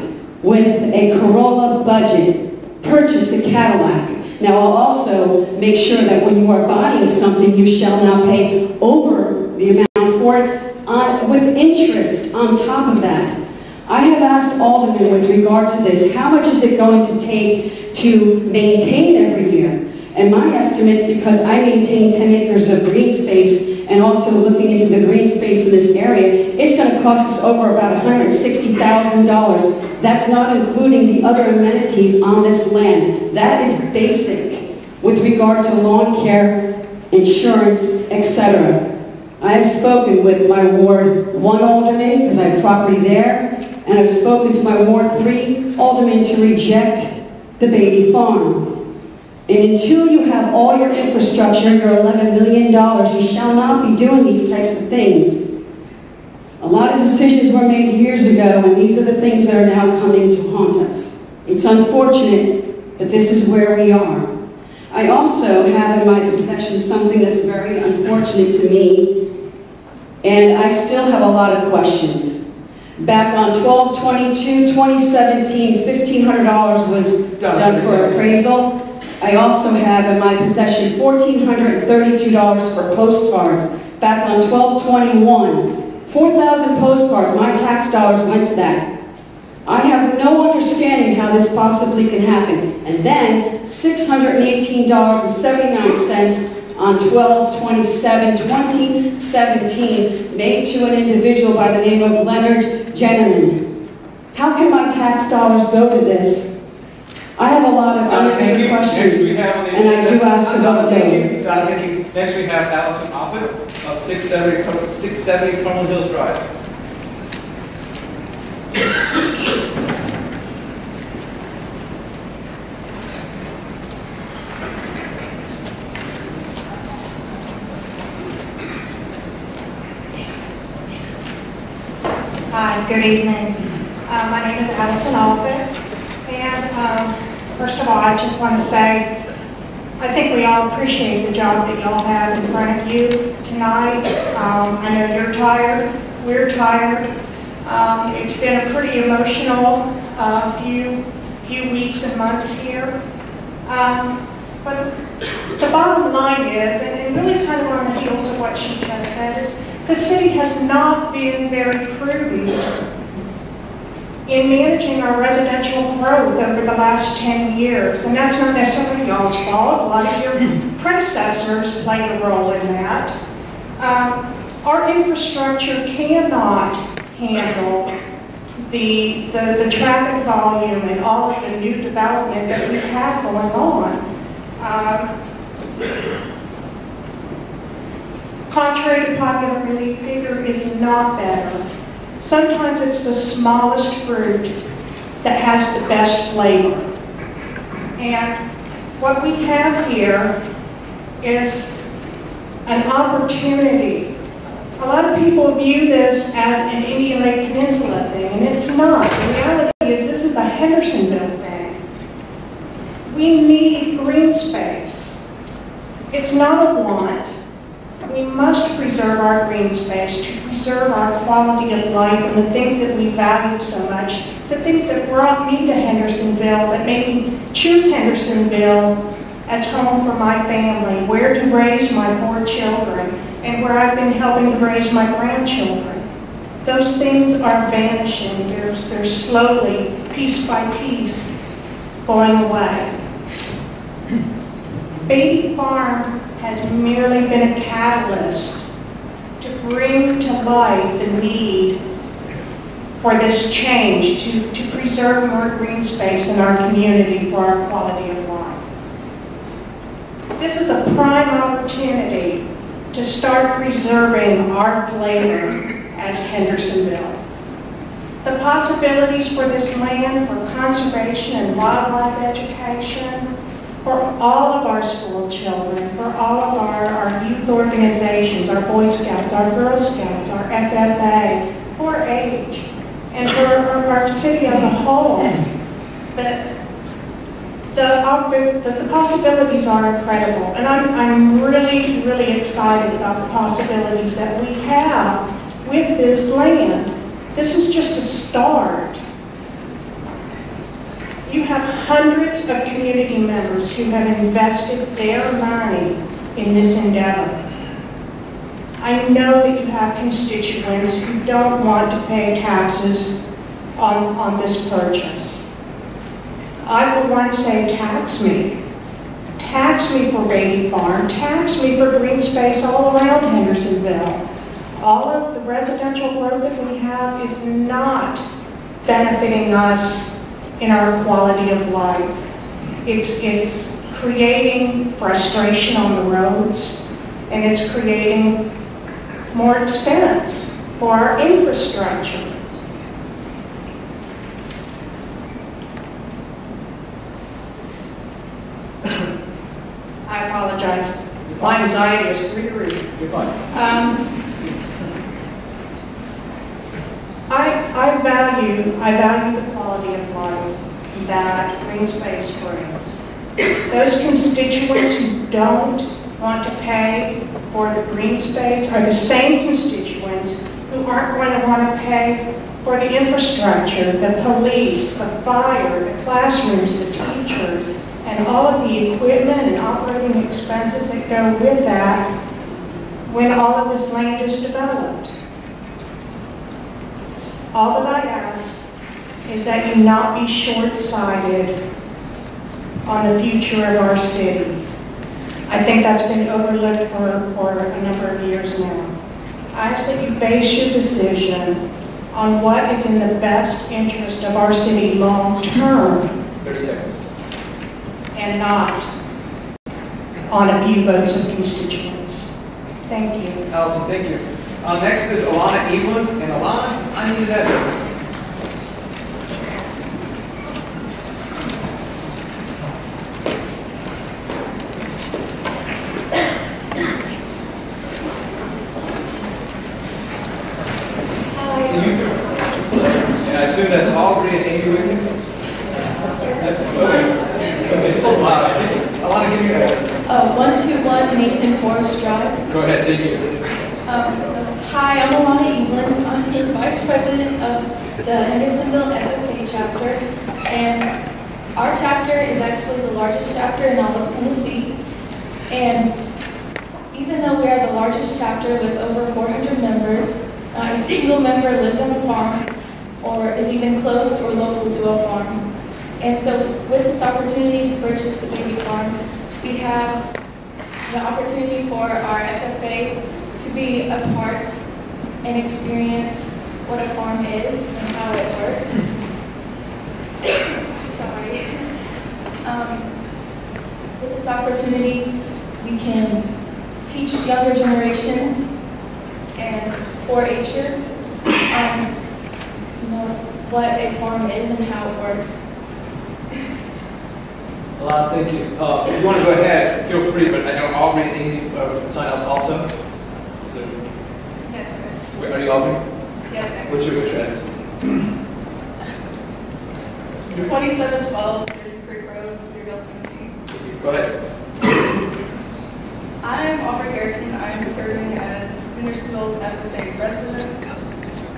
with a Corolla budget, purchase a Cadillac. Now, I'll also make sure that when you are buying something, you shall not pay over the amount for it with interest on top of that. I have asked aldermen with regard to this, how much is it going to take to maintain every year? And my estimates, because I maintain 10 acres of green space and also looking into the green space in this area, it's going to cost us over about $160,000. That's not including the other amenities on this land. That is basic with regard to lawn care, insurance, etc. I have spoken with my Ward 1 alderman, because I have property there, and I've spoken to my Ward 3 alderman to reject the Beatty Farm. And until you have all your infrastructure, your $11 million, you shall not be doing these types of things. A lot of decisions were made years ago, and these are the things that are now coming to haunt us. It's unfortunate, but this is where we are. I also have in my possession something that's very unfortunate to me, and I still have a lot of questions. Back on 12/22/2017, $1,500 was done for appraisal. I also have in my possession $1,432 for postcards. Back on 12/21, 4,000 postcards, my tax dollars went to that. I have no understanding how this possibly can happen. And then $618.79 on 12/27/2017 made to an individual by the name of Leonard Gentleman. How can my tax dollars go to this? I have a lot of unanswered questions, and I do ask to vote no. Donna, thank you. Next, we have Allison Offit of 670 Cumberland Hills Drive. Hi, good evening. My name is Allison Offit, and first of all, I just want to say I think we all appreciate the job that y'all have in front of you tonight. I know you're tired, we're tired. It's been a pretty emotional few weeks and months here. But the bottom line is, and really kind of on the heels of what she just said, is the city has not been very prudent in managing our residential growth over the last 10 years. And that's not necessarily y'all's fault. A lot of your predecessors played a role in that. Our infrastructure cannot handle the traffic volume and all of the new development that we have going on. Contrary to popular belief, bigger is not better. Sometimes it's the smallest fruit that has the best flavor. And what we have here is an opportunity. A lot of people view this as an Indian Lake Peninsula thing, and it's not. The reality is this is a Hendersonville thing. We need green space. It's not a want. We must preserve our green space to preserve our quality of life and the things that we value so much, the things that brought me to Hendersonville, that made me choose Hendersonville as home for my family, where to raise my 4 children, and where I've been helping to raise my grandchildren. Those things are vanishing. They're slowly, piece by piece, going away. Baby Farm has merely been a catalyst to bring to light the need for this change, to preserve more green space in our community for our quality of life. This is a prime opportunity to start preserving our flavor as Hendersonville. The possibilities for this land, for conservation and wildlife education, for all of our school children, for all of our youth organizations, our Boy Scouts, our Girl Scouts, our FFA, 4-H, and for our city as a whole, the possibilities are incredible. And I'm really, really excited about the possibilities that we have with this land. This is just a start. You have hundreds of community members who have invested their money in this endeavor. I know that you have constituents who don't want to pay taxes on this purchase. I would want to say, tax me. Tax me for Baby Farm. Tax me for green space all around Hendersonville. All of the residential growth that we have is not benefiting us in our quality of life. It's creating frustration on the roads, and it's creating more expense for our infrastructure. I apologize. My anxiety is through the roof. You're fine. I value the quality of life that green space brings. Those constituents who don't want to pay for the green space are the same constituents who aren't going to want to pay for the infrastructure, the police, the fire, the classrooms, the teachers, and all of the equipment and operating expenses that go with that when all of this land is developed. All that I ask is that you not be short-sighted on the future of our city. I think that's been overlooked for a number of years now. I ask that you base your decision on what is in the best interest of our city long-term. 30 seconds. and not on a few votes of constituents. Thank you. Allison, thank you. Next is Alana Evelyn, and Alana, I need that address. And I assume that's Aubrey and Amy with you? Alana, give me your address. 121 Nathan Forest Drive. Go ahead, thank you. Hi, I'm Alana Evelyn. I'm the Vice President of the Hendersonville FFA chapter, and our chapter is actually the largest chapter in all of Tennessee. And even though we are the largest chapter with over 400 members, not a single member lives on a farm or is even close or local to a farm. And so with this opportunity to purchase the baby farm, we have the opportunity for our FFA to be a part and experience what a farm is and how it works. Sorry. With this opportunity, we can teach younger generations and 4-Hers, what a farm is and how it works. Alana, thank you. If you want to go ahead, feel free, but I know Aubrey and Amy sign up also. So, Yes, sir. wait, are you Aubrey? Yes, sir. What's your address? 2712 Sturgeon Creek Road, Sterville, Tennessee. Go ahead. I'm Aubrey Harrison. I'm serving as Hendersonville's FFA president,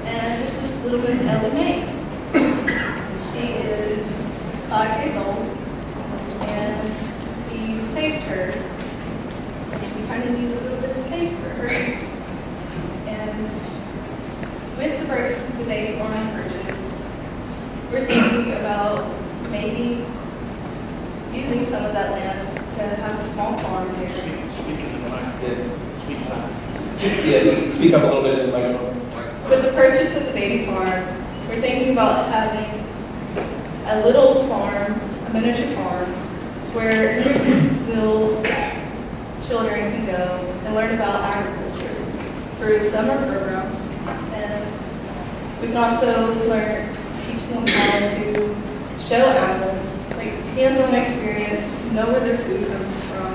and this is little Miss Ellie Mae. She is 5 days old, and we saved her. We kind of need a little bit of space for her. And with the baby farm purchase, we're thinking about maybe using some of that land to have a small farm here. Yeah, speak up a little bit in the microphone. With the purchase of the baby farm, we're thinking about having a little farm, a miniature farm, where Hendersonville children can go and learn about agriculture through summer programs. And we can also teach them how to show animals, like hands-on experience, know where their food comes from,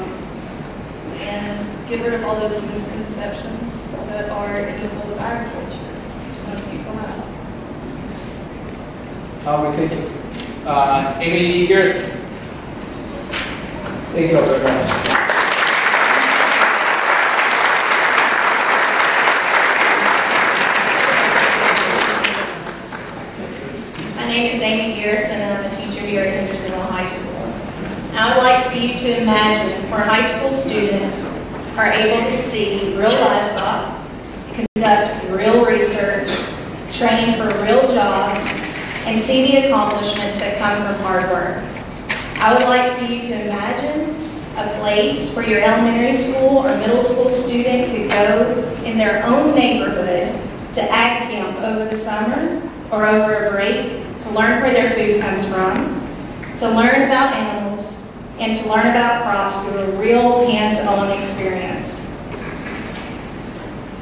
and get rid of all those misconceptions that are in the field of agriculture, which most people have. Thank you. Amy Garrison. Thank you very much. My name is Amy Garrison, and I'm a teacher here at Hendersonville High School. And I would like for you to imagine where high school students are able to see real livestock, conduct real research, train for real jobs, and see the accomplishments that come from hard work. I would like for you to imagine a place where your elementary school or middle school student could go in their own neighborhood to ag camp over the summer or over a break to learn where their food comes from, to learn about animals, and to learn about crops through a real hands-on experience.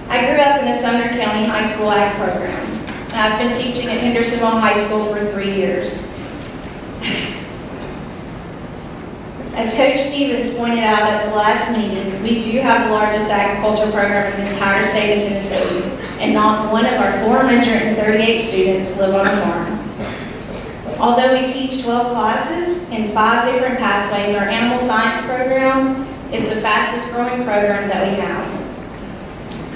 I grew up in the Sumner County High School Ag program, and I've been teaching at Hendersonville High School for 3 years. As Coach Stevens pointed out at the last meeting, we do have the largest agriculture program in the entire state of Tennessee, and not one of our 438 students live on a farm. Although we teach 12 classes in 5 different pathways, our animal science program is the fastest growing program that we have.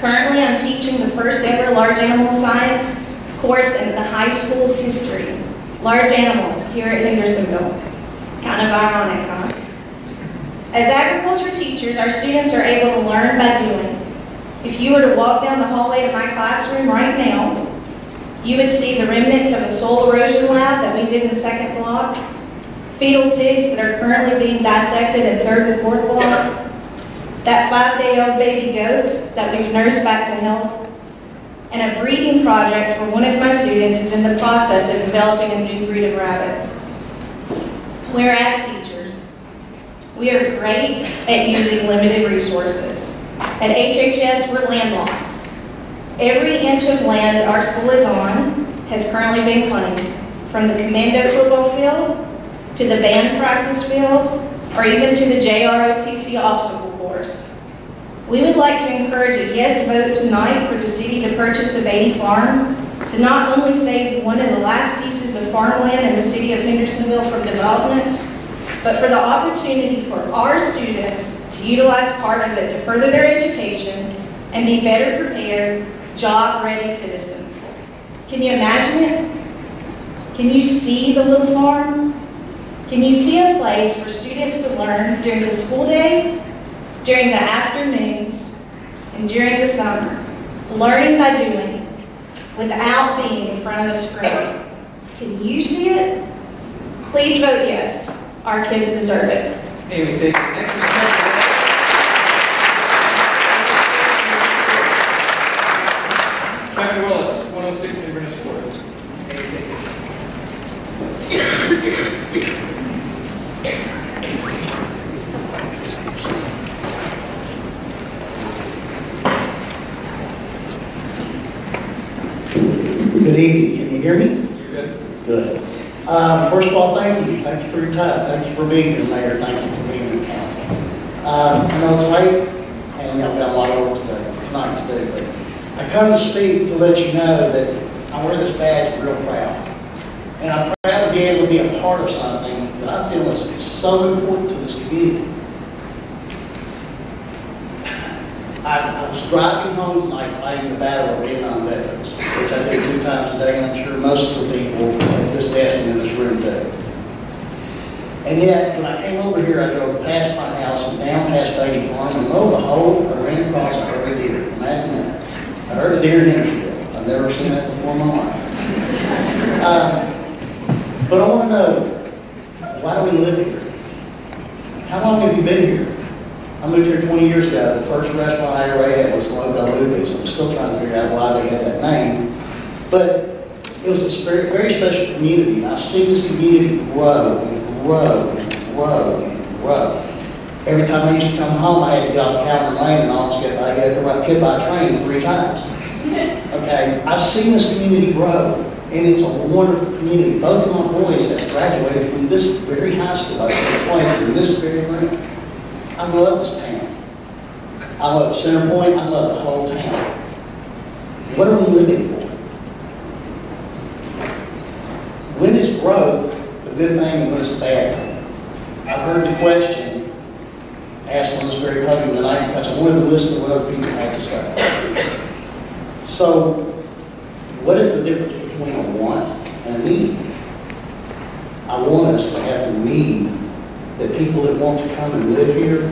Currently, I'm teaching the first ever large animal science course in the high school's history. Large animals here at Hendersonville. Kind of ironic, huh? As agriculture teachers, our students are able to learn by doing. If you were to walk down the hallway to my classroom right now, you would see the remnants of a soil erosion lab that we did in the 2nd block, fetal pigs that are currently being dissected in 3rd and 4th block, that 5-day-old baby goat that we've nursed back to health, and a breeding project where one of my students is in the process of developing a new breed of rabbits. We're ag teachers, We are great at using limited resources. At HHS, we're landlocked. Every inch of land that our school is on has currently been claimed, from the commando football field to the band practice field, or even to the JROTC obstacle course. We would like to encourage a yes vote tonight for the city to purchase the Beatty Farm, to not only save one of the last pieces of farmland in the city of Hendersonville from development, but for the opportunity for our students to utilize part of it to further their education and be better prepared, job-ready citizens. Can you imagine it? Can you see the little farm? Can you see a place for students to learn during the school day, during the afternoons, and during the summer? Learning by doing, without being in front of a screen. Can you see it? Please vote yes. Our kids deserve it. Amy, thank you. Next is Kevin Willis, 106 New British Court. Amy, thank Good evening. Can you hear me? you. You're good. Good. First of all, thank you. Thank you for your time. Thank you for being here, Mayor. Thank you for being in the council. I know it's late, and I've got a lot of work tonight to do, but I come to speak to let you know that I wear this badge real proud. And I'm proud to be able to be a part of something that I feel is so important to this community. I was driving home tonight fighting the battle of Vietnam veterans, which I do 2 times a day, and I'm sure most of the people at this desk and in this room do. And yet, when I came over here, I drove past my house and down past Beatty Farm, and lo and behold, I ran across a herd of deer. Imagine that. I heard a deer in Hendersonville. I've never seen that before in my life. But I want to know, why do we live here? How long have you been here? I moved here 20 years ago. The first restaurant I ever ate at was Loco Luby's. I'm still trying to figure out why they had that name. But it was a very, very special community, and I've seen this community grow and grow and grow and grow. Every time I used to come home, I had to get off Calvin Lane and almost get hit by a train 3 times. Okay, I've seen this community grow, and it's a wonderful community. Both of my boys have graduated from this very high school. I took a place in this very room. I love this town. I love Center Point. I love the whole town. What are we living for? When is growth a good thing and when is a bad thing? I've heard the question asked on this very podium tonight because I wanted to listen to what other people had to say. So, what is the difference between a want and a need? I want us to have the need that people that want to come and live here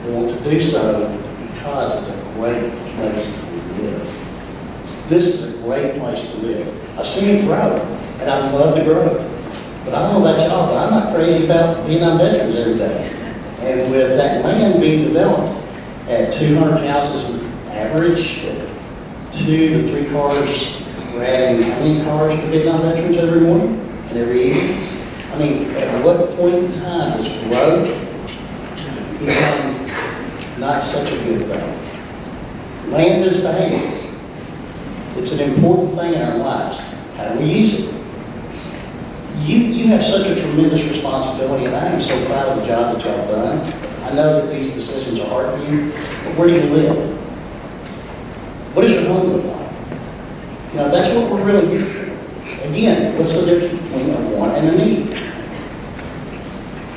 want to do so because it's a great place to live. This is a great place to live. I've seen it grow, and I love the growth. But I don't know about y'all, but I'm not crazy about Vietnam veterans every day. And with that land being developed at 200 houses average, 2 to 3 cars, we're adding how many cars for Vietnam veterans every morning and every evening? I mean, at what point in time does growth become not such a good thing? Land is valuable. It's an important thing in our lives. How do we use it? You have such a tremendous responsibility, and I am so proud of the job that y'all done. I know that these decisions are hard for you, but where do you live? What does your home look like? You know, that's what we're really here for. Again, what's the difference between a want and a need?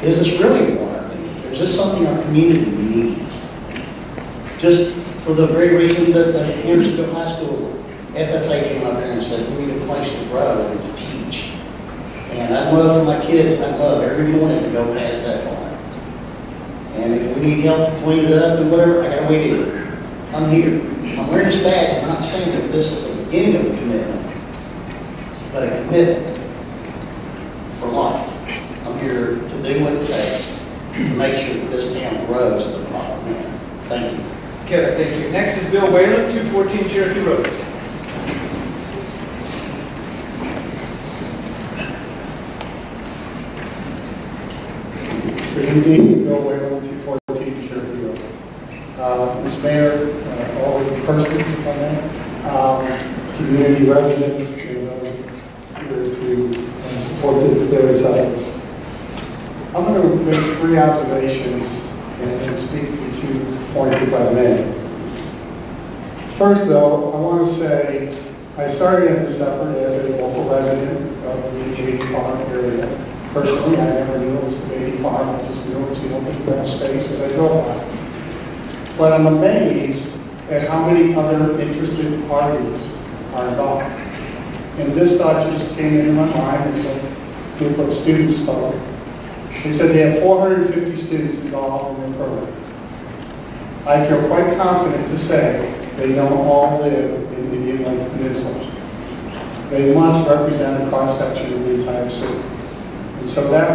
Is this really a want or a need? Or is this something our community needs? Just for the very reason that the Hendersonville High School FFA came up here and said, we need a place to grow and to teach. And I'd love for my kids, I'd love every morning to go past that farm. And if we need help to clean it up and whatever, I gotta wait here. I'm here. I'm wearing this badge. I'm not saying that this is the beginning of a commitment, but a commitment for life. I'm here to do what it takes to make sure that this town grows as a proper man. Thank you. Kevin, thank you. Next is Bill Whalen, 214 Cherokee Road. Good 18 Bill Whalen, 214 Sherwood. Mr. Mayor, all of the person, if I may, community residents, and here to support the various items. I'm going to make 3 observations and speak to 2 points if I may. First, though, I want to say I started in this effort as a local resident of the Beatty Farm area. Personally, I never knew it was the Beatty Farm. I just knew it was the open grass space that I drove by. But I'm amazed at how many other interested parties are involved. And this thought just came into my mind as a group of students spoke. They said they have 450 students involved in their program. I feel quite confident to say they don't all live in the Indian Lake Peninsula. They must represent a cross-section of the entire city. And so that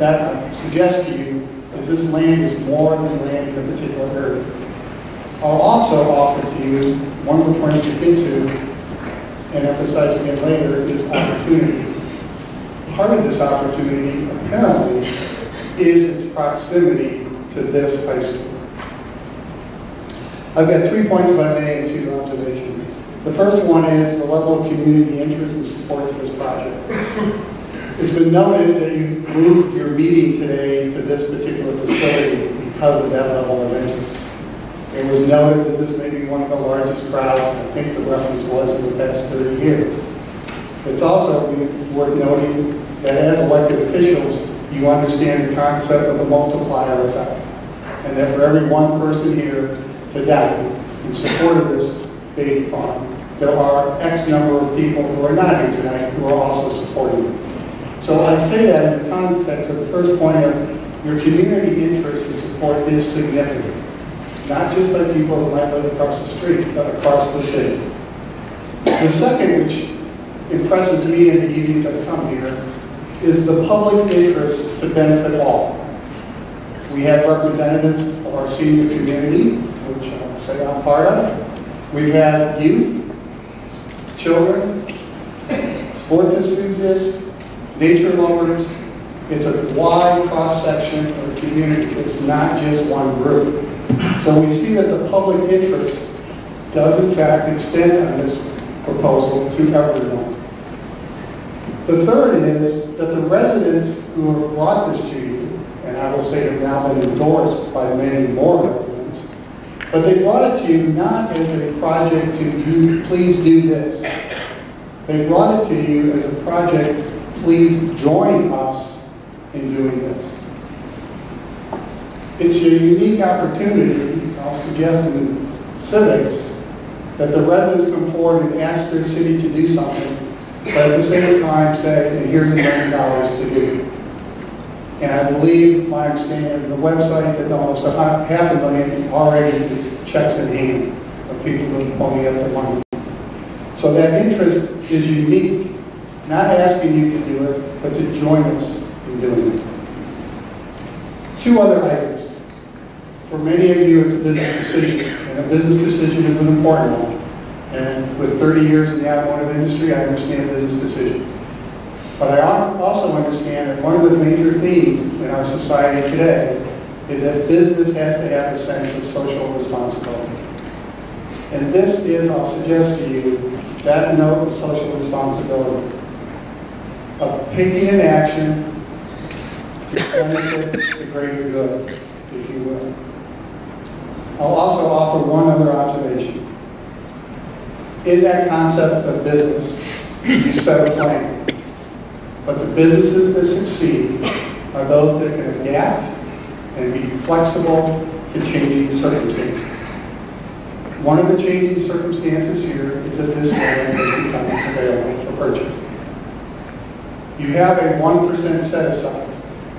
I suggest to you is this land is more than land in a particular area. I'll also offer to you one of the points to get to and emphasize again later is opportunity. Part of this opportunity apparently is its proximity to this high school. I've got 3 points if I may and 2 observations. The first one is the level of community interest and support to this project. It's been noted that you moved your meeting today to this particular facility because of that level of interest. It was noted that this may be one of the largest crowds, I think the reference was, in the past 30 years. It's also worth noting that as elected officials, you understand the concept of the multiplier effect. And that for every one person here today in support of this Beatty Farm, there are X number of people who are not here tonight who are also supporting it. So I say that in the context of the first point of your community interest and support is significant. Not just by people who might live across the street, but across the city. The second, which impresses me in the evenings I come here, is the public interest to benefit all. We have representatives of our senior community, which I'll say I'm part of. We've had youth, children, sport enthusiasts, nature lovers. It's a wide cross-section of the community. It's not just one group. So we see that the public interest does in fact extend on this proposal to everyone. The third is that the residents who have brought this to you, and I will say have now been endorsed by many more residents, but they brought it to you not as a project to do, please do this. They brought it to you as a project, please join us in doing this. It's a unique opportunity, I'll suggest in civics, that the residents come forward and ask their city to do something, but at the same time say, and here's $1 million to do. And I believe, my understanding of the website, that almost $500,000 already is checks in hand of people who are pulling up the money. So that interest is unique, not asking you to do it, but to join us in doing it. 2 other items. For many of you, it's a business decision, and a business decision is an important one. And with 30 years in the automotive industry, I understand business decisions. But I also understand that one of the major themes in our society today is that business has to have a sense of social responsibility. And this is, I'll suggest to you, that note of social responsibility, of taking an action to benefit the greater good, if you will. I'll also offer one other observation. In that concept of business, you set a plan. But the businesses that succeed are those that can adapt and be flexible to changing circumstances. One of the changing circumstances here is that this land is becoming available for purchase. You have a 1% set aside.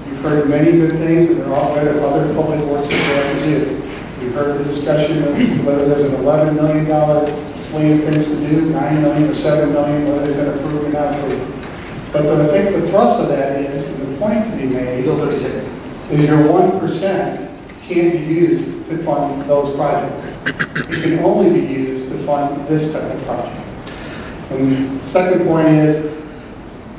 You've heard many good things, and there are all other public works that you have to do. You've heard the discussion of whether there's an $11 million slate of things to do, $9 million or $7 million, whether they're going to approve or not approve. But I think the thrust of that is, and the point to be made, Bill 36. is your 1% can't be used to fund those projects. It can only be used to fund this type of project. And the second point is,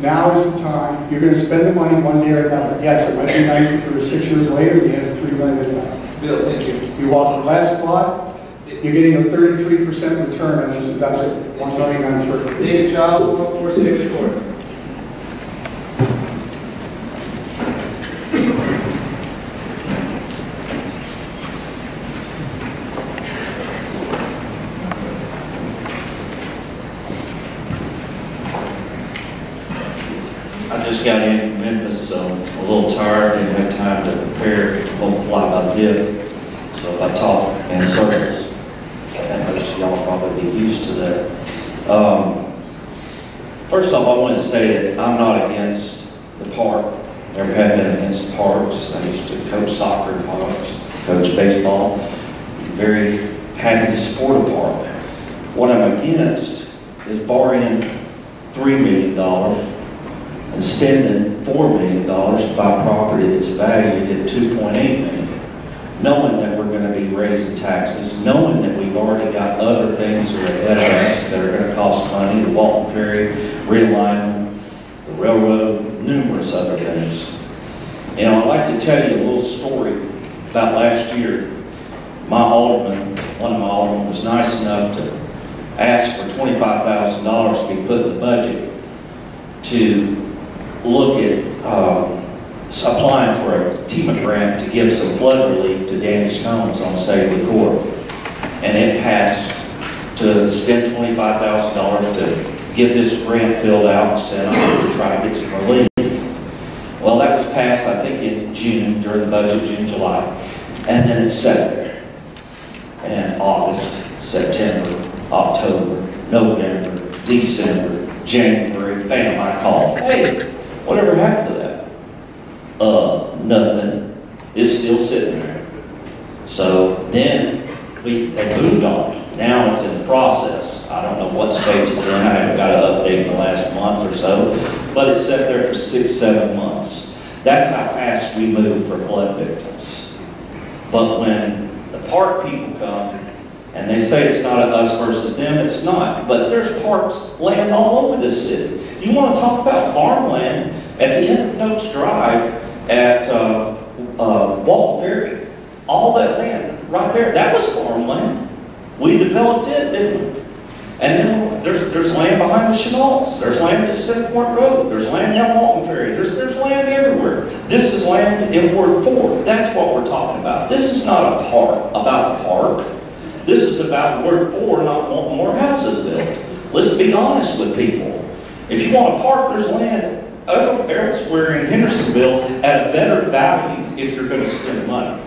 Now is the time. You're going to spend the money one day or another. Yes, it might be nice if it was 6 years later and you had a $3 million. Bill, thank you. You walk the last lot, you're getting a 33% return on this investment, $1 million on 30. David Giles, 104 Safety Court. I just got in from Memphis, so I'm a little tired, didn't have time to prepare, won't fly by dip. So if I talk in circles, I think most of y'all probably be used to that. First off, I wanted to say that I'm not against the park. Never have been against parks. I used to coach soccer in parks, coach baseball. Very happy to support a park. What I'm against is borrowing $3 million and spending $4 million to buy property that's valued at $2.8 million, knowing that we're going to be raising taxes, knowing that we've already got other things that are ahead of us that are going to cost money, the Walton Ferry, realignment, the railroad, numerous other things. You know, I'd like to tell you a little story about last year. My alderman, one of my aldermen, was nice enough to ask for $25,000 to be put in the budget to look at applying for a TEMA grant to give some flood relief to damaged homes on Safety Court. And it passed to spend $25,000 to get this grant filled out and sent out to try to get some relief. Well, that was passed, I think, in June, during the budget, June, July. And then it sat there. And August, September, October, November, December, January, bam, I called. Hey, whatever happened to that? Nothing. It's still sitting there. So then they moved on. Now it's in the process. I don't know what stage it's in. I haven't got an update in the last month or so, but it's sat there for 6-7 months. That's how fast we move for flood victims. But when the park people come and they say it's not a us versus them, it's not. But there's parks, land all over this city. You want to talk about farmland at the end of Noakes Drive at Walton Ferry, all that land right there, that was farmland. We developed it, didn't we? And then there's land behind the Chenals. There's land at Center Point Road. There's land down Walton Ferry. There's land everywhere. This is land in Ward 4. That's what we're talking about. This is not a park, about a park. This is about Ward 4 not wanting more houses built. Let's be honest with people. If you want a park, there's land elsewhere in Hendersonville at a better value if you're going to spend money.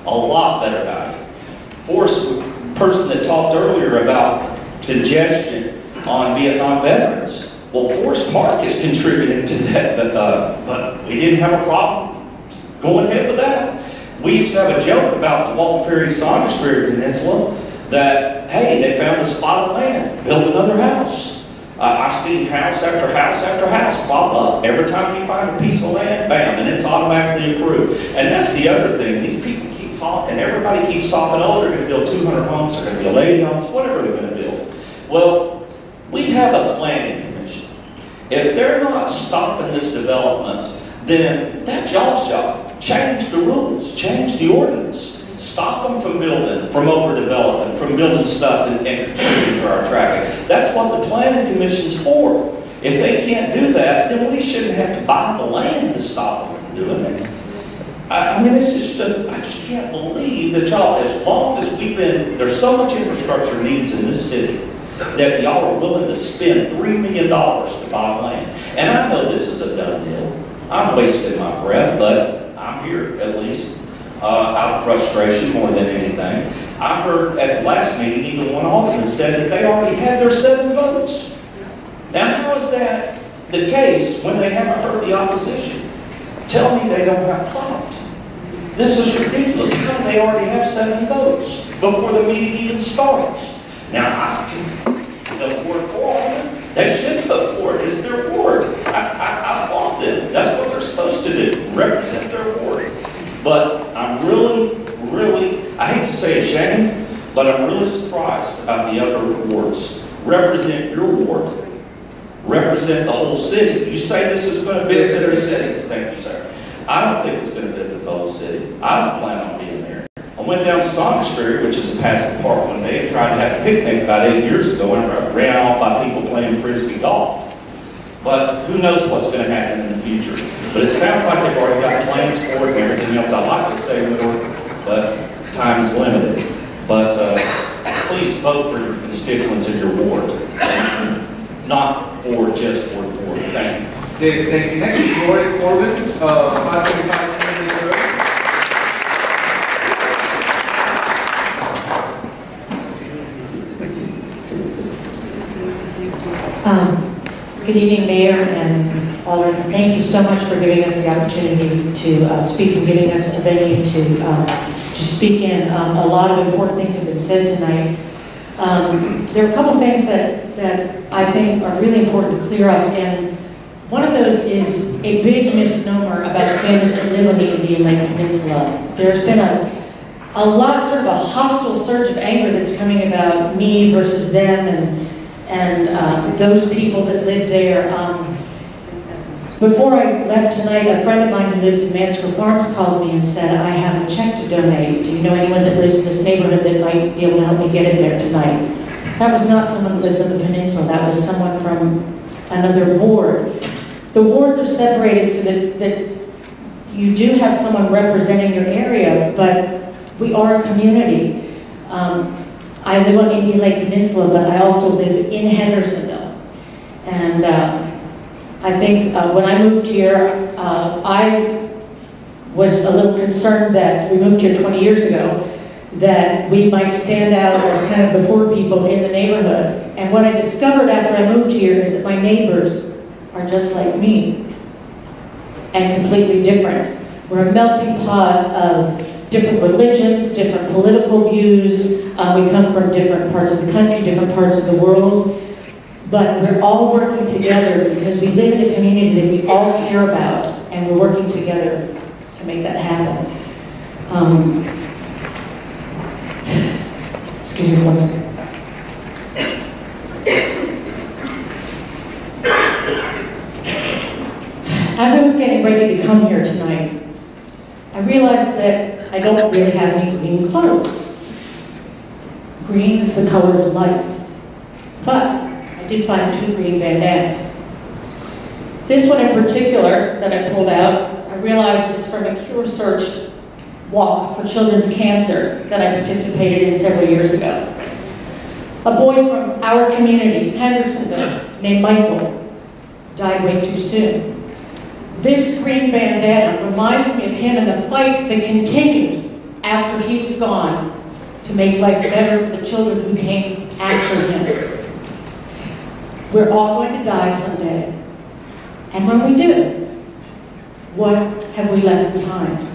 A lot better value. Person that talked earlier about suggestion on Vietnam veterans. Well, Forest Park is contributing to that, but we didn't have a problem going ahead with that. We used to have a joke about the Walton Ferry Saunders Ferry Peninsula that, hey, they found a spot of land, build another house. I've seen house after house after house pop up. Every time you find a piece of land, bam, and it's automatically approved. And that's the other thing. These people keep talking. Everybody keeps talking, oh, they're going to build 200 homes, they're going to build 80 homes, whatever they're going to build. Well, we have a planning commission. If they're not stopping this development, then that's y'all's job. Change the rules, change the ordinance. Stop them from building, from overdevelopment, from building stuff and contributing to our traffic. That's what the planning commission's for. If they can't do that, then we shouldn't have to buy the land to stop them from doing it. I mean, it's just, I just can't believe that y'all, as long as there's so much infrastructure needs in this city, that y'all are willing to spend $3 million to buy land. And I know this is a done deal. I'm wasting my breath, but I'm here at least. Out of frustration more than anything. I heard at the last meeting, even one alderman said that they already had their 7 votes. Now, how is that the case when they haven't heard the opposition? Tell me they don't have clout. This is ridiculous. How do they already have 7 votes before the meeting even starts? Now, I can vote for them. They should vote for it. It's their ward. I applaud them. That's what they're supposed to do, represent their ward. But I'm really, I hate to say ashamed, but I'm really surprised about the other wards. Represent your ward. represent the whole city. You say this is going to benefit the city. Thank you, sir. I don't think it's going to benefit the whole city. I don't plan on being there. I went down to Saunders, which is a passive park one day, and tried to have a picnic about 8 years ago, and I ran off by people playing frisbee golf. But who knows what's going to happen in the future. But it sounds like they've already got plans for it and everything else. I'd like to say more, but time is limited. But please vote for your constituents in your ward, not for just Ward 4. Thank you. David, thank you. Next is Lori Corbin, 575 Kennedy Road. Good evening, Mayor and Alderman. Thank you so much for giving us the opportunity to speak and giving us a venue to speak in. A lot of important things have been said tonight. There are a couple things that I think are really important to clear up, and one of those is a big misnomer about the families that live on the Indian Lake Peninsula. There's been a lot, sort of a hostile surge of anger that's coming about me versus them and those people that live there. Before I left tonight, a friend of mine who lives in Mansfield Farms called me and said, I have a check to donate. Do you know anyone that lives in this neighborhood that might be able to help me get it there tonight? That was not someone who lives on the peninsula. That was someone from another ward. The wards are separated so that you do have someone representing your area, but we are a community. I live on Indian Lake Peninsula, but I also live in Hendersonville. And I think when I moved here, I was a little concerned that we moved here 20 years ago, that we might stand out as kind of the poor people in the neighborhood. And what I discovered after I moved here is that my neighbors are just like me and completely different. We're a melting pot of different religions, different political views. We come from different parts of the country, different parts of the world. But we're all working together because we live in a community that we all care about, and we're working together to make that happen. Excuse me one second. As I was getting ready to come here tonight, I realized that I don't really have any green clothes. Green is the color of life. But I did find 2 green bandanas. This one in particular that I pulled out, I realized is from a Cure Search walk for children's cancer that I participated in several years ago. A boy from our community, Hendersonville, named Michael, died way too soon. This green bandana reminds me of him and the fight that continued after he was gone to make life better for the children who came after him. We're all going to die someday. And when we do, what have we left behind?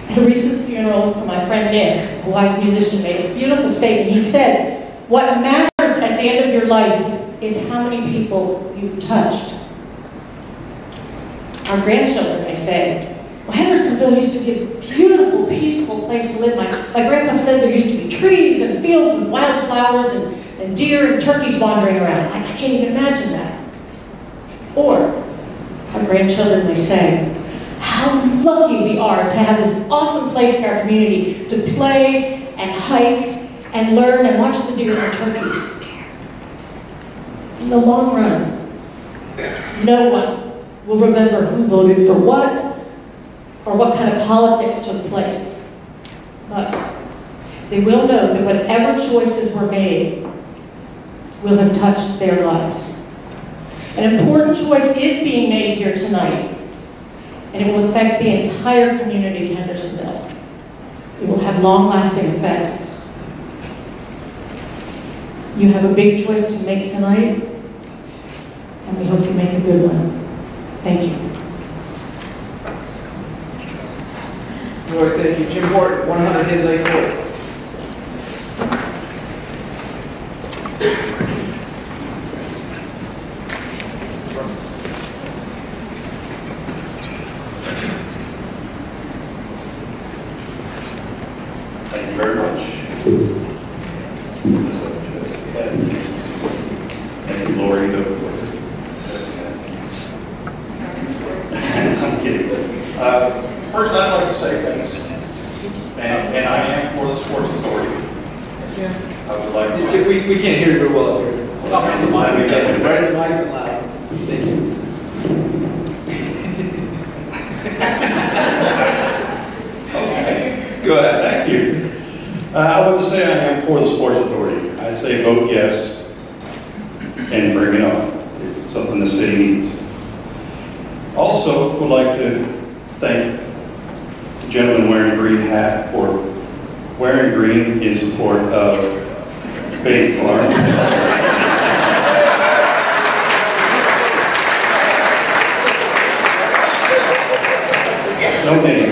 At a recent funeral for my friend Nick, a wise musician, made a beautiful statement. He said, what matters at the end of your life is how many people you've touched. Our grandchildren may say, well, Hendersonville used to be a beautiful, peaceful place to live. My grandpa said there used to be trees and fields with wildflowers and deer and turkeys wandering around. I can't even imagine that. Or our grandchildren may say, how lucky we are to have this awesome place in our community to play and hike and learn and watch the deer and turkeys. In the long run, no one will remember who voted for what or what kind of politics took place. But they will know that whatever choices were made will have touched their lives. An important choice is being made here tonight, and it will affect the entire community of Hendersonville. It will have long-lasting effects. You have a big choice to make tonight, and we hope you make a good one. Thank you. Lord, thank you. Jim Hort, 100 Head Lake Court. Thank you very much. Thank you, Lori. wake up. I'm kidding. First, I'd like to say thanks. And I am for the Sports Authority. I would like to. We can't hear you very well here. Right in the mic and loud. Thank you. Go ahead. Thank you. I want to say I am for the Sports Authority. I say vote yes and bring it on. It's something the city needs. Also, would like to thank the gentleman wearing a green hat for wearing green in support of Baby Farm. No name.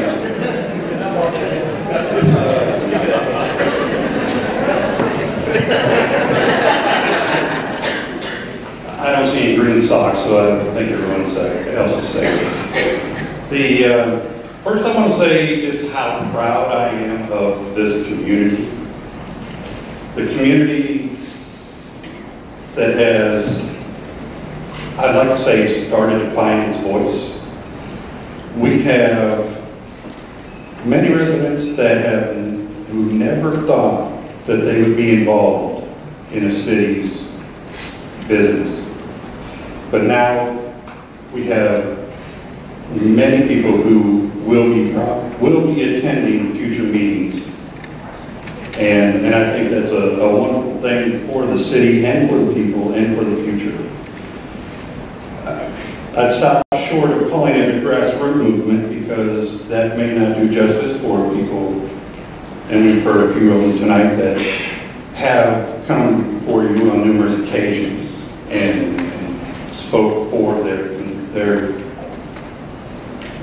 I don't see any green socks, so I think everyone else is safe. First I want to say just how proud I am of this community. The community that has, I'd like to say, started to find its voice. We have many residents who never thought that they would be involved in a city's business. But now we have many people who will be attending future meetings. And I think that's a wonderful thing for the city and for the people and for the future. I'd stop short of calling it a grassroots movement because that may not do justice for people. And we've heard a few of them tonight that have come before you on numerous occasions and spoke for their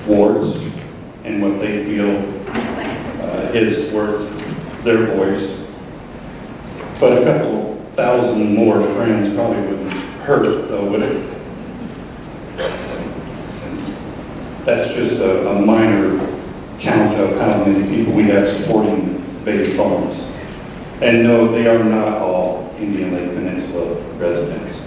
wards and what they feel is worth their voice. But a couple thousand more friends probably wouldn't hurt, though, would it? That's just a minor count of how many people we have supporting baby farms. And no, they are not all Indian Lake Peninsula residents.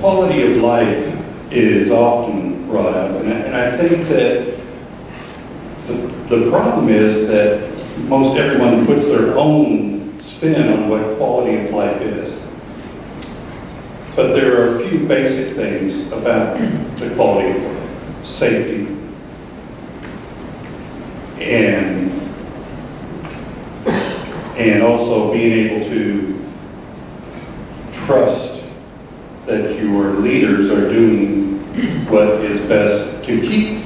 Quality of life is often brought up, and I think that the problem is that most everyone puts their own spin on what quality of life is. But there are a few basic things about the quality of life. Safety, and also being able to trust that your leaders are doing what is best to keep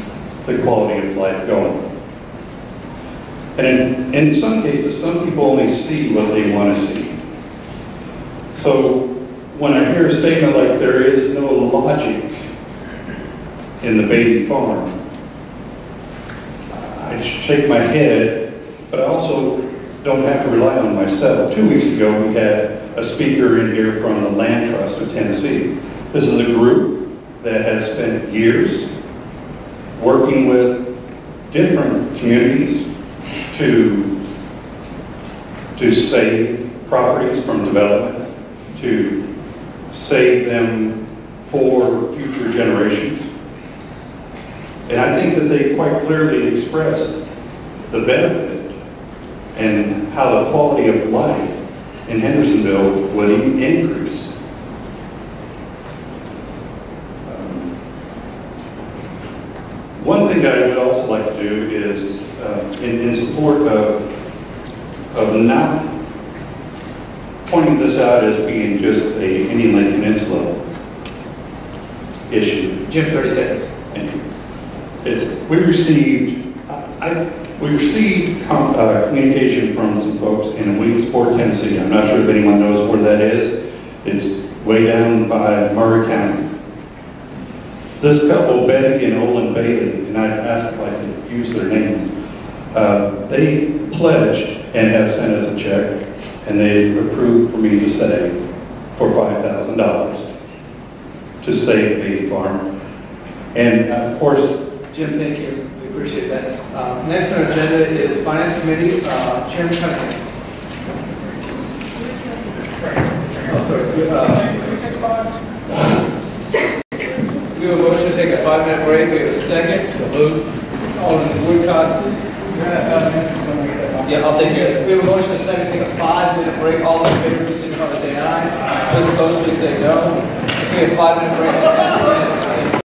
the quality of life going. And in some cases, some people only see what they want to see. So when I hear a statement like there is no logic in the baby farm, I shake my head, but I also don't have to rely on myself. 2 weeks ago, we had a speaker in here from the Land Trust of Tennessee. This is a group that has spent years working with different communities to save properties from development, to save them for future generations. And I think that they quite clearly expressed the benefit and how the quality of life in Hendersonville would increase. One thing that I would also like to do is, in support of not pointing this out as being just a Indian Lake Peninsula issue. Jim, 30 seconds. Thank you. We received communication from some folks in Williamsport, Tennessee. I'm not sure if anyone knows where that is. It's way down by Murray County. This couple, Betty and Olin Bailey, and I asked if I could use their names, they pledged and have sent us a check, and they approved for me to say for $5,000 to save the baby farm. And of course, Jim, thank you. We appreciate that. Next on the agenda is Finance Committee, Chairman Cunningham. Oh, sorry. We have a motion to take a 5-minute break. We have a second. Alderman Woodcock. Yeah, I'll take care of it. We have a motion to second to take a 5-minute break. All those in favor, please signify by saying aye. Those opposed, please say no. We have a 5-minute break.